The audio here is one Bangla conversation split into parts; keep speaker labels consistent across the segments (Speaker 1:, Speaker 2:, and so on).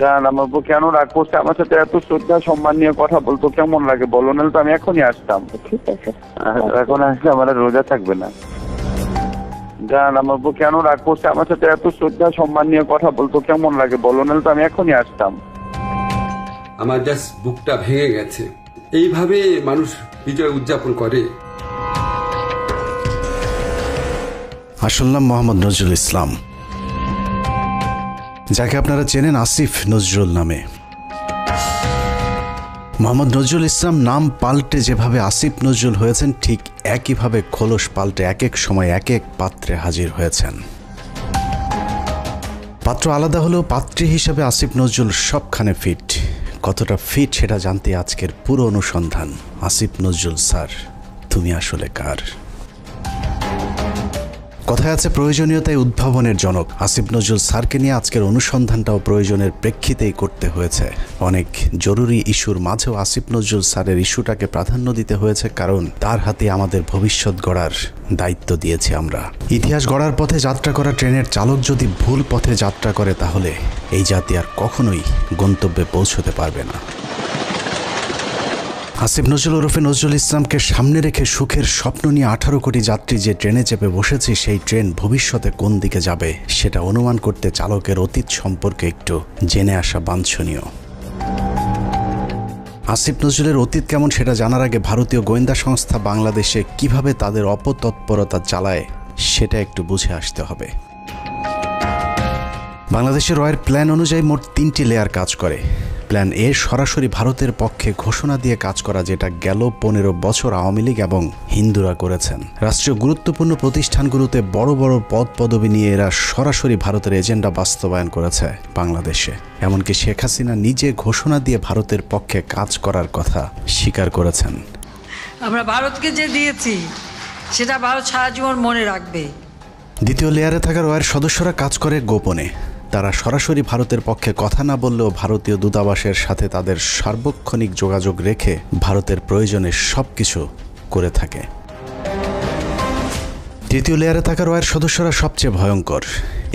Speaker 1: জান আমার উপর কেন রাগ করছে? আমার সাথে এত শ্রদ্ধা সম্মান নিয়ে কথা বলতো কেমন লাগে বলো, নাহলে তো আমি এখনই আসতাম।
Speaker 2: ঠিক আছে।
Speaker 1: এখন আসলে আমার আর রোজা থাকবে না। জান আমার উপর কেন রাগ করছে? আমার সাথে এত শ্রদ্ধা সম্মান নিয়ে কথা বলতো কেমন লাগে বলো, নাহলে তো আমি এখনই আসতাম।
Speaker 3: আমার জাস্ট বুকটা ভেঙে গেছে। এইভাবে মানুষ বিজয় উদযাপন করে?
Speaker 4: আসল নাম মোহাম্মদ নজরুল ইসলাম, যাকে আপনারা চেনেন আসিফ নজরুল নামে। মোহাম্মদ নজরুল ইসলাম নাম পাল্টে যেভাবে আসিফ নজরুল হয়েছেন, ঠিক একইভাবে খোলস পাল্টে এক এক সময় এক এক পাত্রে হাজির হয়েছেন। পাত্র আলাদা হলেও পাত্রী হিসাবে আসিফ নজরুল সবখানে ফিট। কতটা ফিট সেটা জানতে আজকের পুরো অনুসন্ধান। আসিফ নজরুল স্যার, তুমি আসলে কার? কথায় আছে প্রয়োজনীয়তাই উদ্ভাবনের জনক। আসিফ নজরুল স্যারকে নিয়ে আজকের অনুসন্ধানটাও প্রয়োজনের প্রেক্ষিতেই করতে হয়েছে। অনেক জরুরি ইস্যুর মাঝেও আসিফ নজরুল স্যারের ইস্যুটাকে প্রাধান্য দিতে হয়েছে, কারণ তার হাতে আমাদের ভবিষ্যৎ গড়ার দায়িত্ব দিয়েছি আমরা। ইতিহাস গড়ার পথে যাত্রা করা ট্রেনের চালক যদি ভুল পথে যাত্রা করে, তাহলে এই জাতি আর কখনোই গন্তব্যে পৌঁছতে পারবে না। আসিফ নজরুল ওরফে নজরুল ইসলামকে সামনে রেখে সুখের স্বপ্ন নিয়ে 18 কোটি যাত্রী যে ট্রেনে চেপে বসেছি, সেই ট্রেন ভবিষ্যতে কোন দিকে যাবে সেটা অনুমান করতে চালকের অতীত সম্পর্কে একটু জেনে আসা বাঞ্ছনীয়। আসিফ নজরুলের অতীত কেমন সেটা জানার আগে ভারতীয় গোয়েন্দা সংস্থা বাংলাদেশে কিভাবে তাদের অপতৎপরতা চালায় সেটা একটু বুঝে আসতে হবে। বাংলাদেশের রয়ের প্ল্যান অনুযায়ী মোট 3টি লেয়ার কাজ করে। প্ল্যান এ সরাসরি ভারতের পক্ষে ঘোষণা দিয়ে কাজ করা, যেটা গেল 15 বছর আওয়ামী লীগ এবং হিন্দুরা করেছেন। রাষ্ট্রীয় গুরুত্বপূর্ণ প্রতিষ্ঠানগুলোতে বড় বড় পদ পদবি নিয়ে এরা সরাসরি ভারতের এজেন্ডা বাস্তবায়ন করেছে বাংলাদেশে। এমনকি শেখ হাসিনা নিজে ঘোষণা দিয়ে ভারতের পক্ষে কাজ করার কথা স্বীকার করেছেন।
Speaker 5: আমরা ভারতকে যে দিয়েছি সেটা ভারত সারা জীবন মনে রাখবে।
Speaker 4: দ্বিতীয় লেয়ারে থাকা রয়ের সদস্যরা কাজ করে গোপনে। তারা সরাসরি ভারতের পক্ষে কথা না বললেও ভারতীয় দূতাবাসের সাথে তাদের সার্বক্ষণিক যোগাযোগ রেখে ভারতের প্রয়োজনে সব কিছু করে থাকে। তৃতীয় লেয়ারে থাকা রয়ের সদস্যরা সবচেয়ে ভয়ঙ্কর।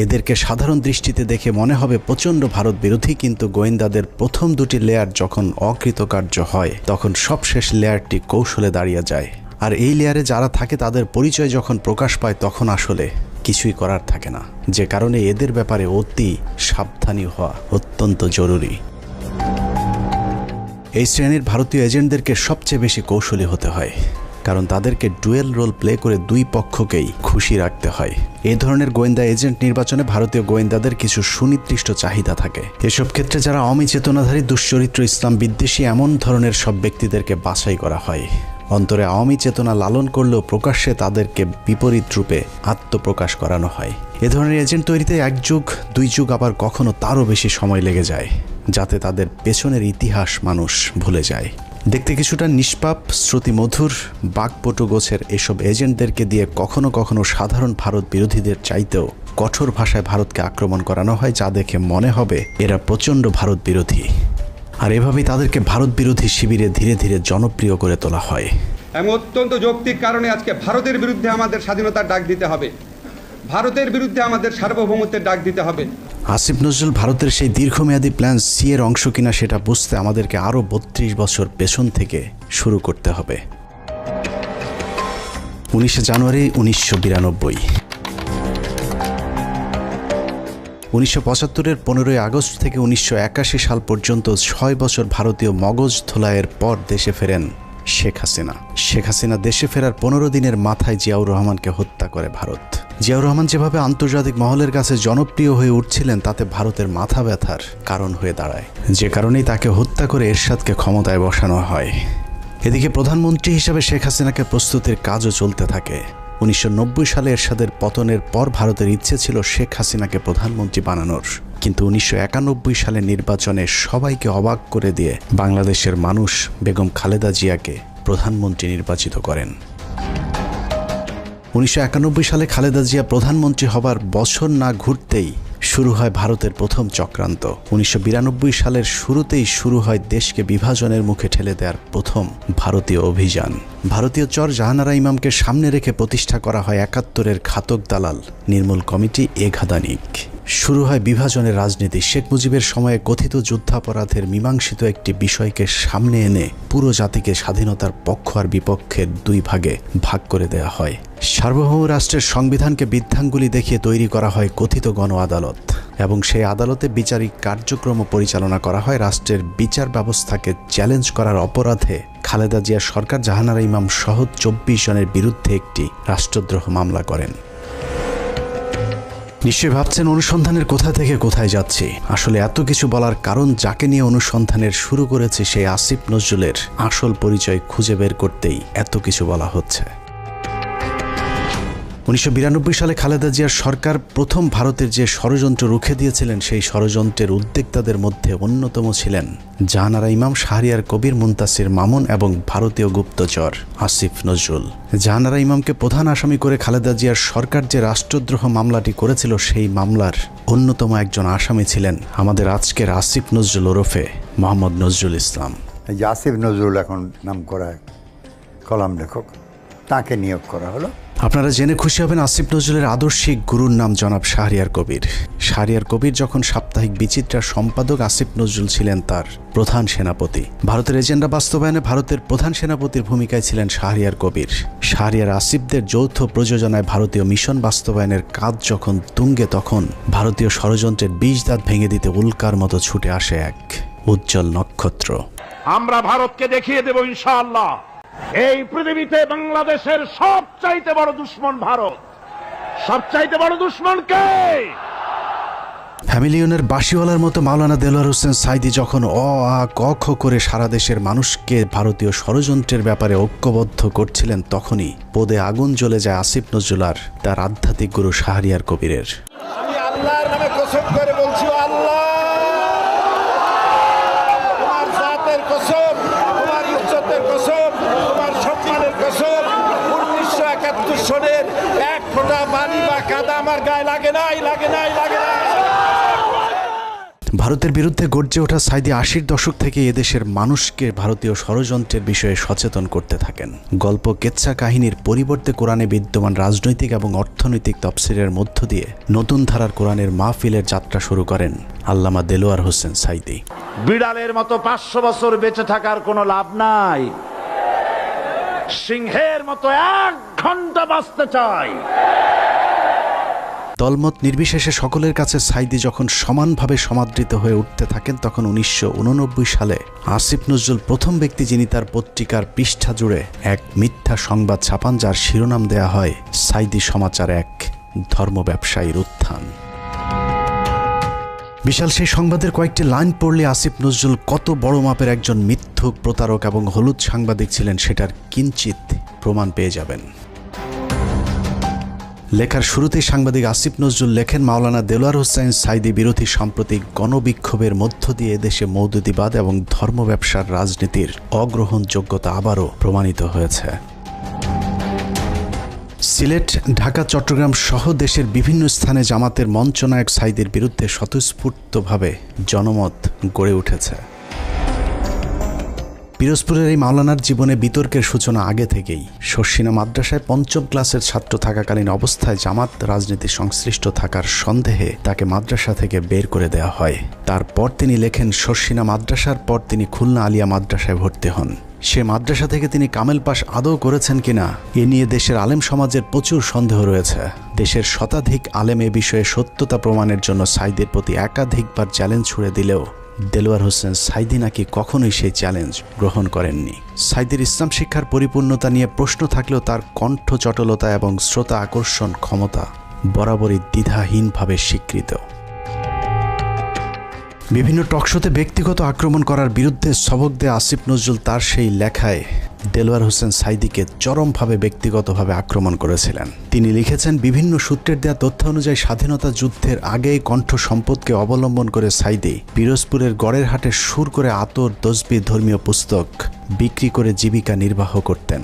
Speaker 4: এদেরকে সাধারণ দৃষ্টিতে দেখে মনে হবে প্রচণ্ড ভারত বিরোধী, কিন্তু গোয়েন্দাদের প্রথম 2টি লেয়ার যখন অকৃতকার্য হয়, তখন সবশেষ লেয়ারটি কৌশলে দাঁড়িয়ে যায়। আর এই লেয়ারে যারা থাকে তাদের পরিচয় যখন প্রকাশ পায়, তখন আসলে কিছুই করার থাকে না। যে কারণে এদের ব্যাপারে অতি সাবধানী হওয়া অত্যন্ত জরুরি। এই শ্রেণীর ভারতীয় এজেন্টদেরকে সবচেয়ে বেশি কৌশলী হতে হয়, কারণ তাদেরকে ডুয়েল রোল প্লে করে দুই পক্ষকেই খুশি রাখতে হয়। এই ধরনের গোয়েন্দা এজেন্ট নির্বাচনে ভারতীয় গোয়েন্দাদের কিছু সুনির্দিষ্ট চাহিদা থাকে। এসব ক্ষেত্রে যারা আওয়ামী চেতনাধারী, দুশ্চরিত্র, ইসলাম বিদ্বেষী এমন ধরনের সব ব্যক্তিদেরকে বাছাই করা হয়। অন্তরে আওয়ামী চেতনা লালন করলেও প্রকাশ্যে তাদেরকে বিপরীত রূপে আত্মপ্রকাশ করানো হয়। এ ধরনের এজেন্ট তৈরিতে 1 যুগ 2 যুগ, আবার কখনো তারও বেশি সময় লেগে যায়, যাতে তাদের পেছনের ইতিহাস মানুষ ভুলে যায়। দেখতে কিছুটা নিষ্পাপ, শ্রুতিমধুর, বাকপটু গোছের এসব এজেন্টদেরকে দিয়ে কখনো কখনো সাধারণ ভারত বিরোধীদের চাইতেও কঠোর ভাষায় ভারতকে আক্রমণ করানো হয়, যা দেখে মনে হবে এরা প্রচণ্ড ভারত বিরোধী। আর এভাবেই তাদেরকে ভারত বিরোধী শিবিরে ধীরে ধীরে জনপ্রিয় করে তোলা হয়।
Speaker 3: এমন অত্যন্ত যৌক্তিক কারণে আজকে ভারতের বিরুদ্ধে আমাদের স্বাধীনতার ডাক দিতে হবে, ভারতের বিরুদ্ধে আমাদের সার্বভৌমত্বের ডাক দিতে হবে।
Speaker 4: আসিফ নজরুল ভারতের সেই দীর্ঘমেয়াদী প্ল্যান সি এর অংশ কিনা সেটা বুঝতে আমাদেরকে আরও 32 বছর পেছন থেকে শুরু করতে হবে। 19 জানুয়ারি 1992। 1975-এর 15 আগস্ট থেকে 1981 সাল পর্যন্ত 6 বছর ভারতীয় মগজ ধোলাইয়ের পর দেশে ফেরেন শেখ হাসিনা। শেখ হাসিনা দেশে ফেরার 15 দিনের মাথায় জিয়াউর রহমানকে হত্যা করে ভারত। জিয়াউর রহমান যেভাবে আন্তর্জাতিক মহলের কাছে জনপ্রিয় হয়ে উঠছিলেন, তাতে ভারতের মাথা ব্যথার কারণ হয়ে দাঁড়ায়, যে কারণেই তাকে হত্যা করে এরশাদকে ক্ষমতায় বসানো হয়। এদিকে প্রধানমন্ত্রী হিসেবে শেখ হাসিনাকে প্রস্তুতির কাজও চলতে থাকে। 1990 সালে এরশাদের পতনের পর ভারতের ইচ্ছে ছিল শেখ হাসিনাকে প্রধানমন্ত্রী বানানোর, কিন্তু 1991 সালে নির্বাচনে সবাইকে অবাক করে দিয়ে বাংলাদেশের মানুষ বেগম খালেদা জিয়াকে প্রধানমন্ত্রী নির্বাচিত করেন। 1991 সালে খালেদা জিয়া প্রধানমন্ত্রী হবার বছর না ঘুরতেই শুরু হয় ভারতের প্রথম চক্রান্ত। 1992 সালের শুরুতেই শুরু হয় দেশকে বিভাজনের মুখে ঠেলে দেওয়ার প্রথম ভারতীয় অভিযান। ভারতীয় চর জাহানারা ইমামকে সামনে রেখে প্রতিষ্ঠা করা হয় 71-এর ঘাতক দালাল নির্মূল কমিটি এঘাদানিক। শুরু হয় বিভাজনের রাজনীতি। শেখ মুজিবের সময়ে কথিত যুদ্ধাপরাধের মীমাংসিত একটি বিষয়কে সামনে এনে পুরো জাতিকে স্বাধীনতার পক্ষ আর বিপক্ষের দুই ভাগে ভাগ করে দেয়া হয়। সার্বভৌম রাষ্ট্রের সংবিধানকে বৃদ্ধাঙ্গুলি দেখিয়ে তৈরি করা হয় কথিত গণ আদালত, এবং সেই আদালতে বিচারিক কার্যক্রম পরিচালনা করা হয় রাষ্ট্রের বিচার ব্যবস্থাকে চ্যালেঞ্জ করার অপরাধে খালেদা জিয়া সরকার জাহানারা ইমাম সহ 24 জনের বিরুদ্ধে একটি রাষ্ট্রদ্রোহ মামলা করেন। নিশ্চয়ই ভাবছেন অনুসন্ধানের কোথা থেকে কোথায় যাচ্ছি। আসলে এত কিছু বলার কারণ, যাকে নিয়ে অনুসন্ধানের শুরু করেছে সেই আসিফ নজরুলের আসল পরিচয় খুঁজে বের করতেই এত কিছু বলা হচ্ছে। 1992 সালে খালেদা জিয়ার সরকার প্রথম ভারতের যে ষড়যন্ত্র রুখে দিয়েছিলেন, সেই ষড়যন্ত্রের উদ্যোক্তাদের মধ্যে অন্যতম ছিলেন জাহানারা ইমাম, শাহরিয়ার কবির, মুনতাসির মামুন এবং ভারতীয় গুপ্তচর আসিফ নজরুল। জাহানারা ইমামকে প্রধান আসামি করে খালেদা জিয়ার সরকার যে রাষ্ট্রদ্রোহ মামলাটি করেছিল, সেই মামলার অন্যতম একজন আসামি ছিলেন আমাদের আজকের আসিফ নজরুল ওরফে মোহাম্মদ নজরুল ইসলাম।
Speaker 2: এই যে আসিফ নজরুল এখন নাম করা কলাম লেখক, তাকে নিয়োগ করা হলো।
Speaker 4: আপনারা জেনে খুশি হবেন, আসিফ নজরুলের আদর্শিক গুরুর নাম জনাব শাহরিয়ার কবির। শাহরিয়ার কবির যখন সাপ্তাহিক বিচিত্রার সম্পাদক, আসিফ নজরুল ছিলেন তার প্রধান সেনাপতি। ভারতের এজেন্ডা বাস্তবায়নে ভারতের প্রধান সেনাপতির ভূমিকায় ছিলেন শাহরিয়ার কবির। শাহরিয়ার আসিফদের যৌথ প্রযোজনায় ভারতীয় মিশন বাস্তবায়নের কাজ যখন তুঙ্গে, তখন ভারতীয় ষড়যন্ত্রের বীজ দাঁত ভেঙে দিতে উল্কার মতো ছুটে আসে এক উজ্জ্বল নক্ষত্র।
Speaker 6: আমরা ভারতকে দেখিয়ে দেব ইনশাআল্লাহ, এই পৃথিবীতে বাংলাদেশের সবচাইতে বড় দুশ্মন ভারত। সবচাইতে বড় দুশ্মন কে?
Speaker 4: ফ্যামিলিয়নের বাঁশিওয়ালার মতো মাওলানা দেলোয়ার হোসেন সাঈদী যখন আ ক খ করে সারা দেশের মানুষকে ভারতীয় ষড়যন্ত্রের ব্যাপারে ঐক্যবদ্ধ করছিলেন, তখনই পদে আগুন জ্বলে যায় আসিফ নজরুল আর তার আধ্যাত্মিক গুরু শাহরিয়ার কবিরের।
Speaker 6: আমি আল্লাহর নামে কসম করে বলছি, আল্লাহ তোমার জাতের কসম, তোমার ইজ্জতের কসম, তোমার সম্মানের কসম, 1971 সনের এক ফোঁটা পানি বা কাদা আমার গায়ে লাগে নাই, লাগে নাই, লাগে নাই।
Speaker 4: ভারতের বিরুদ্ধে গর্জে ওঠা সাঈদী 80-র দশক থেকে এদেশের মানুষকে ভারতীয় ষড়যন্ত্রের বিষয়ে সচেতন করতে থাকেন। গল্প, কেচ্ছা কাহিনীর পরিবর্তে কোরআনে বিদ্যমান রাজনৈতিক এবং অর্থনৈতিক তফসিরের মধ্য দিয়ে নতুন ধারার কোরআনের মাহফিলের যাত্রা শুরু করেন আল্লামা দেলোয়ার হোসেন সাঈদী।
Speaker 6: বিড়ালের মতো 500 বছর বেঁচে থাকার কোনো লাভ নাই, সিংহের মতো 1 ঘন্টা বাঁচতে চাই।
Speaker 4: দলমত নির্বিশেষে সকলের কাছে সাঈদী যখন সমানভাবে সমাদৃত হয়ে উঠতে থাকেন, তখন 1989 সালে আসিফ নজরুল প্রথম ব্যক্তি যিনি তার পত্রিকার পৃষ্ঠা জুড়ে এক মিথ্যা সংবাদ ছাপান, যার শিরোনাম দেয়া হয় সাঈদী সমাচার, এক ধর্ম ব্যবসায়ীর উত্থান। বিশাল সেই সংবাদের কয়েকটি লাইন পড়লে আসিফ নজরুল কত বড় মাপের একজন মিথ্যুক, প্রতারক এবং হলুদ সাংবাদিক ছিলেন সেটার কিঞ্চিত প্রমাণ পেয়ে যাবেন। লেখার শুরুতেই সাংবাদিক আসিফ নজরুল লেখেন, মাওলানা দেলোয়ার হোসেন সাঈদী বিরোধী সাম্প্রতিক গণবিক্ষোভের মধ্য দিয়ে এদেশে মৌদুদিবাদ এবং ধর্ম ব্যবসার রাজনীতির অগ্রহণযোগ্যতা আবারও প্রমাণিত হয়েছে। সিলেট, ঢাকা, চট্টগ্রাম সহ দেশের বিভিন্ন স্থানে জামাতের মঞ্চনায়ক সাঈদীর বিরুদ্ধে স্বতঃস্ফূর্তভাবে জনমত গড়ে উঠেছে। পিরোজপুরের এই মাওলানার জীবনে বিতর্কের সূচনা আগে থেকেই। শর্ষিনা মাদ্রাসায় 5ম ক্লাসের ছাত্র থাকাকালীন অবস্থায় জামাত রাজনীতি সংশ্লিষ্ট থাকার সন্দেহে তাকে মাদ্রাসা থেকে বের করে দেওয়া হয়। তারপর তিনি লেখেন, শর্ষিনা মাদ্রাসার পর তিনি খুলনা আলিয়া মাদ্রাসায় ভর্তি হন। সে মাদ্রাসা থেকে তিনি কামেল পাশ আদৌ করেছেন কিনা এ নিয়ে দেশের আলেম সমাজের প্রচুর সন্দেহ রয়েছে। দেশের শতাধিক আলেম এ বিষয়ে সত্যতা প্রমাণের জন্য সাঈদীর প্রতি একাধিকবার চ্যালেঞ্জ ছুড়ে দিলেও দেলোয়ার হোসেন সাঈদী নাকি কখনোই সেই চ্যালেঞ্জ গ্রহণ করেননি। সাঈদীর ইসলাম শিক্ষার পরিপূর্ণতা নিয়ে প্রশ্ন থাকলেও তার কণ্ঠ চটলতা এবং শ্রোতা আকর্ষণ ক্ষমতা বরাবরই দ্বিধাহীনভাবে স্বীকৃত। বিভিন্ন টকশোতে ব্যক্তিগত আক্রমণ করার বিরুদ্ধে সবক দেয়া আসিফ নজরুল তার সেই লেখায় দেলোয়ার হোসেন সাঈদীকে চরমভাবে ব্যক্তিগতভাবে আক্রমণ করেছিলেন। তিনি লিখেছেন, বিভিন্ন সূত্রের দেয়া তথ্য অনুযায়ী স্বাধীনতা যুদ্ধের আগেই কণ্ঠ সম্পদকে অবলম্বন করে সাঈদী পিরোজপুরের গড়ের হাটে সুর করে আতর, তসবিহ, ধর্মীয় পুস্তক বিক্রি করে জীবিকা নির্বাহ করতেন।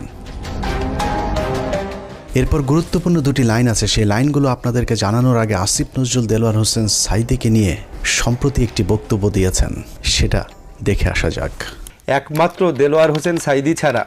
Speaker 4: এরপর গুরুত্বপূর্ণ দুটি লাইন আছে, সেই লাইনগুলো আপনাদেরকে জানানোর আগে আসিফ নজরুল দেলোয়ার হোসেন সাঈদীকে নিয়ে সম্প্রতি একটি বক্তব্য দিয়েছেন, সেটা দেখে আসা যাক।
Speaker 7: একমাত্র দেলোয়ার হোসেন সাঈদী ছাড়া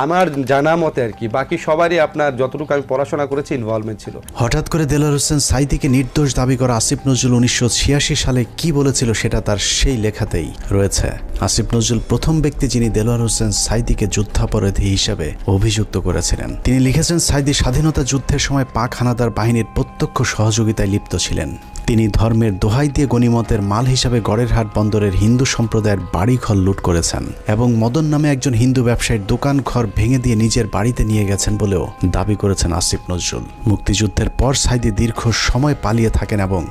Speaker 7: আমার জানা মতে আর কি, বাকি সবারই আপনার যতটুকু আমি পড়াশোনা করেছি ইনভলভমেন্ট ছিল।
Speaker 4: হঠাৎ করে দেলোয়ার হোসেন সাঈদীকে নির্দোষ দাবি করা আসিফ নজরুল 1986 সালে কি বলেছিল সেটা তার সেই লেখাতেই রয়েছে। আসিফ নজরুল প্রথম ব্যক্তি যিনি দেলোয়ার হোসেন সাঈদীকে যুদ্ধাপরাধী হিসেবে অভিযুক্ত করেছিলেন। তিনি লিখেছেন, সাঈদী স্বাধীনতা যুদ্ধের সময় পাক হানাদার বাহিনীর প্রত্যক্ষ সহযোগিতায় লিপ্ত ছিলেন। তিনি ধর্মের দোহাই দিয়ে গনিমতের মাল হিসাবে গড়েরহাট বন্দরের হিন্দু সম্প্রদায়ের বাড়িঘর লুট করেছেন এবং মদন নামে একজন হিন্দু ব্যবসায়ীর দোকান ঘর ভেঙে দিয়ে নিজের বাড়িতে নিয়ে গেছেন বলেও দাবি করেছেন আসিফ নজরুল। মুক্তিযুদ্ধের পর সাঈদী দীর্ঘ সময় পালিয়ে থাকেন এবং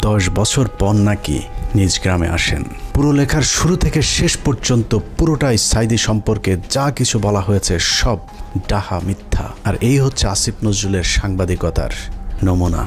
Speaker 4: 10 বছর পর নাকি নিজ গ্রামে আসেন। পুরো লেখার শুরু থেকে শেষ পর্যন্ত পুরোটাই সাঈদী সম্পর্কে যা কিছু বলা হয়েছে সব ডাহা মিথ্যা। আর এই হচ্ছে আসিফ নজরুলের সাংবাদিকতার নমুনা।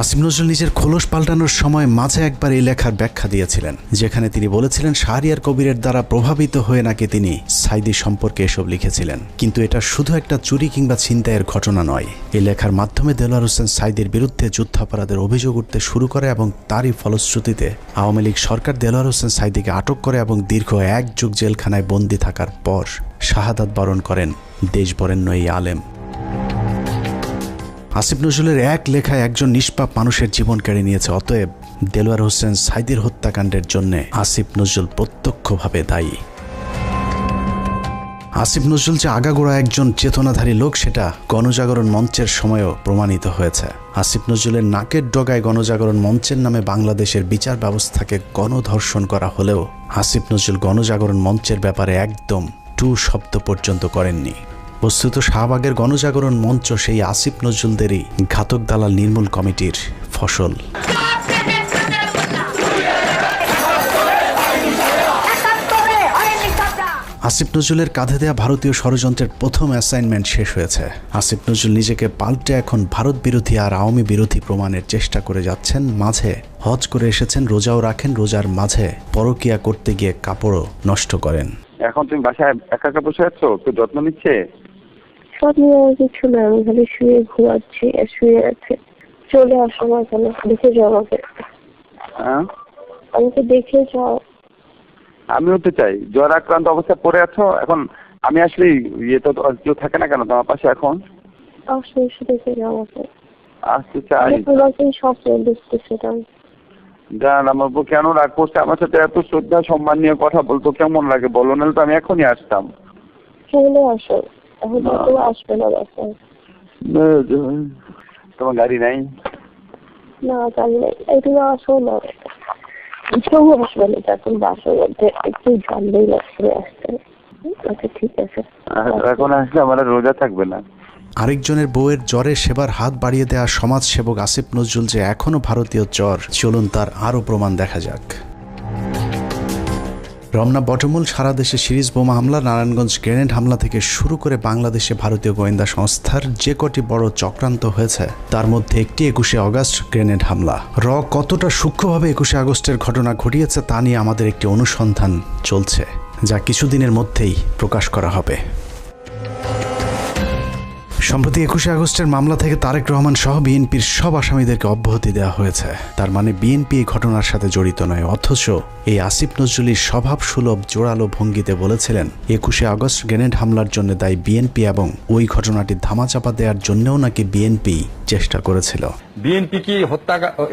Speaker 4: আসিফ নজরুল নিজের খোলস পাল্টানোর সময় মাঝে একবার এই লেখার ব্যাখ্যা দিয়েছিলেন, যেখানে তিনি বলেছিলেন শাহরিয়ার কবিরের দ্বারা প্রভাবিত হয়ে নাকি তিনি সাঈদী সম্পর্কে এসব লিখেছিলেন। কিন্তু এটা শুধু একটা চুরি কিংবা ছিনতাইয়ের ঘটনা নয়। এই লেখার মাধ্যমে দেলোয়ার হোসেন সাঈদীর বিরুদ্ধে যুদ্ধাপরাধের অভিযোগ উঠতে শুরু করে এবং তারই ফলশ্রুতিতে আওয়ামী লীগ সরকার দেলোয়ার হোসেন সাঈদীকে আটক করে এবং দীর্ঘ 1 যুগ জেলখানায় বন্দী থাকার পর শাহাদাত বরণ করেন দেশবরেণ্য এই আলেম। আসিফ নজরুলের এক লেখায় একজন নিষ্পাপ মানুষের জীবন কেড়ে নিয়েছে। অতএব দেলোয়ার হোসেন সাঈদীর হত্যাকাণ্ডের জন্য আসিফ নজরুল প্রত্যক্ষভাবে দায়ী। আসিফ নজরুল যে আগাগোড়া একজন চেতনাধারী লোক সেটা গণজাগরণ মঞ্চের সময়ও প্রমাণিত হয়েছে। আসিফ নজরুলের নাকের ডগায় গণজাগরণ মঞ্চের নামে বাংলাদেশের বিচার ব্যবস্থাকে গণধর্ষণ করা হলেও আসিফ নজরুল গণজাগরণ মঞ্চের ব্যাপারে একদম টু শব্দ পর্যন্ত করেননি। বস্তুত শাহবাগের গণজাগরণ মঞ্চ সেই আসিফ নজরুলদেরই ঘাতক দালাল নির্মূল কমিটির ফসল। আসিফ নজরুলের কাঁধে দেয়া ভারতীয় ষড়যন্ত্রের প্রথম অ্যাসাইনমেন্ট শেষ হয়েছে। আসিফ নজরুল নিজেকে পাল্টে এখন ভারত বিরোধী আর আওয়ামী বিরোধী প্রমাণের চেষ্টা করে যাচ্ছেন। মাঝে হজ করে এসেছেন, রোজাও রাখেন, রোজার মাঝে পরকিয়া করতে গিয়ে কাপড়ও নষ্ট করেন।
Speaker 1: এখন তুমি বাসায় একা একা বসে আছো, কেউ যত্ন নিচ্ছে?
Speaker 8: যত্ন নেওয়ার কিছু না, আমি খালি শুয়ে ঘুমাচ্ছি আর শুয়ে আছে। চলে আসো না কেন, দেখে যাও আমাকে।
Speaker 1: হ্যাঁ,
Speaker 8: আমাকে দেখে যাও।
Speaker 1: আমিও তো চাই। জ্বর আক্রান্ত অবস্থায় পড়ে আছো এখন। আমি আসলে ইয়ে তো কেউ থাকে না কেন তোমার পাশে এখন?
Speaker 8: আসো, এসে দেখে যাও আমাকে।
Speaker 1: আসতে চাই।
Speaker 8: তোমাকে স্বপ্নে দেখতেছিলাম।
Speaker 1: জান, আমার বউ কেন রাগ করছে? আমার সাথে এত শ্রদ্ধা সম্মান নিয়ে কথা বলতো, কেমন লাগে বলো? নাহলে তো আমি এখনই আসতাম।
Speaker 8: চলে আসো, এখন তো আসবে না বাসায়।
Speaker 1: তোমার গাড়ি নাই?
Speaker 8: না, গাড়ি নাই। তুমি আসো না, কেউ আসবে না। এখন বাসার মধ্যে একটু জানলেই লাগছে আসতে। আচ্ছা ঠিক আছে,
Speaker 1: এখন আসলে আমার রোজা থাকবে না।
Speaker 4: আরেকজনের বউয়ের জ্বরে সেবার হাত বাড়িয়ে দেওয়া সমাজসেবক আসিফ নজরুল যে এখনো ভারতীয় জ্বর, চলুন তার আরও প্রমাণ দেখা যাক। রমনা বটমূল সারা দেশে সিরিজ বোমা হামলা, নারায়ণগঞ্জ গ্রেনেড হামলা থেকে শুরু করে বাংলাদেশে ভারতীয় গোয়েন্দা সংস্থার যে কটি বড় চক্রান্ত হয়েছে তার মধ্যে একটি 21শে আগস্ট গ্রেনেড হামলা। কতটা সূক্ষ্মভাবে 21শে আগস্টের ঘটনা ঘটিয়েছে তা নিয়ে আমাদের একটি অনুসন্ধান চলছে, যা কিছুদিনের মধ্যেই প্রকাশ করা হবে। সম্প্রতি 21শে আগস্টের মামলা থেকে তারেক রহমান সহ বিএনপির সব আসামিদেরকে অব্যাহতি দেওয়া হয়েছে। তার মানে বিএনপি এই ঘটনার সাথে জড়িত নয়। অথচ এই আসিফ নজরুলের স্বভাব সুলভ জোরালো ভঙ্গিতে বলেছিলেন 21শে আগস্ট গ্রেনেড হামলার জন্য দায়ী বিএনপি এবং ওই ঘটনাটি ধামাচাপা দেওয়ার জন্যও নাকি বিএনপি চেষ্টা করেছিল।
Speaker 9: বিএনপি কি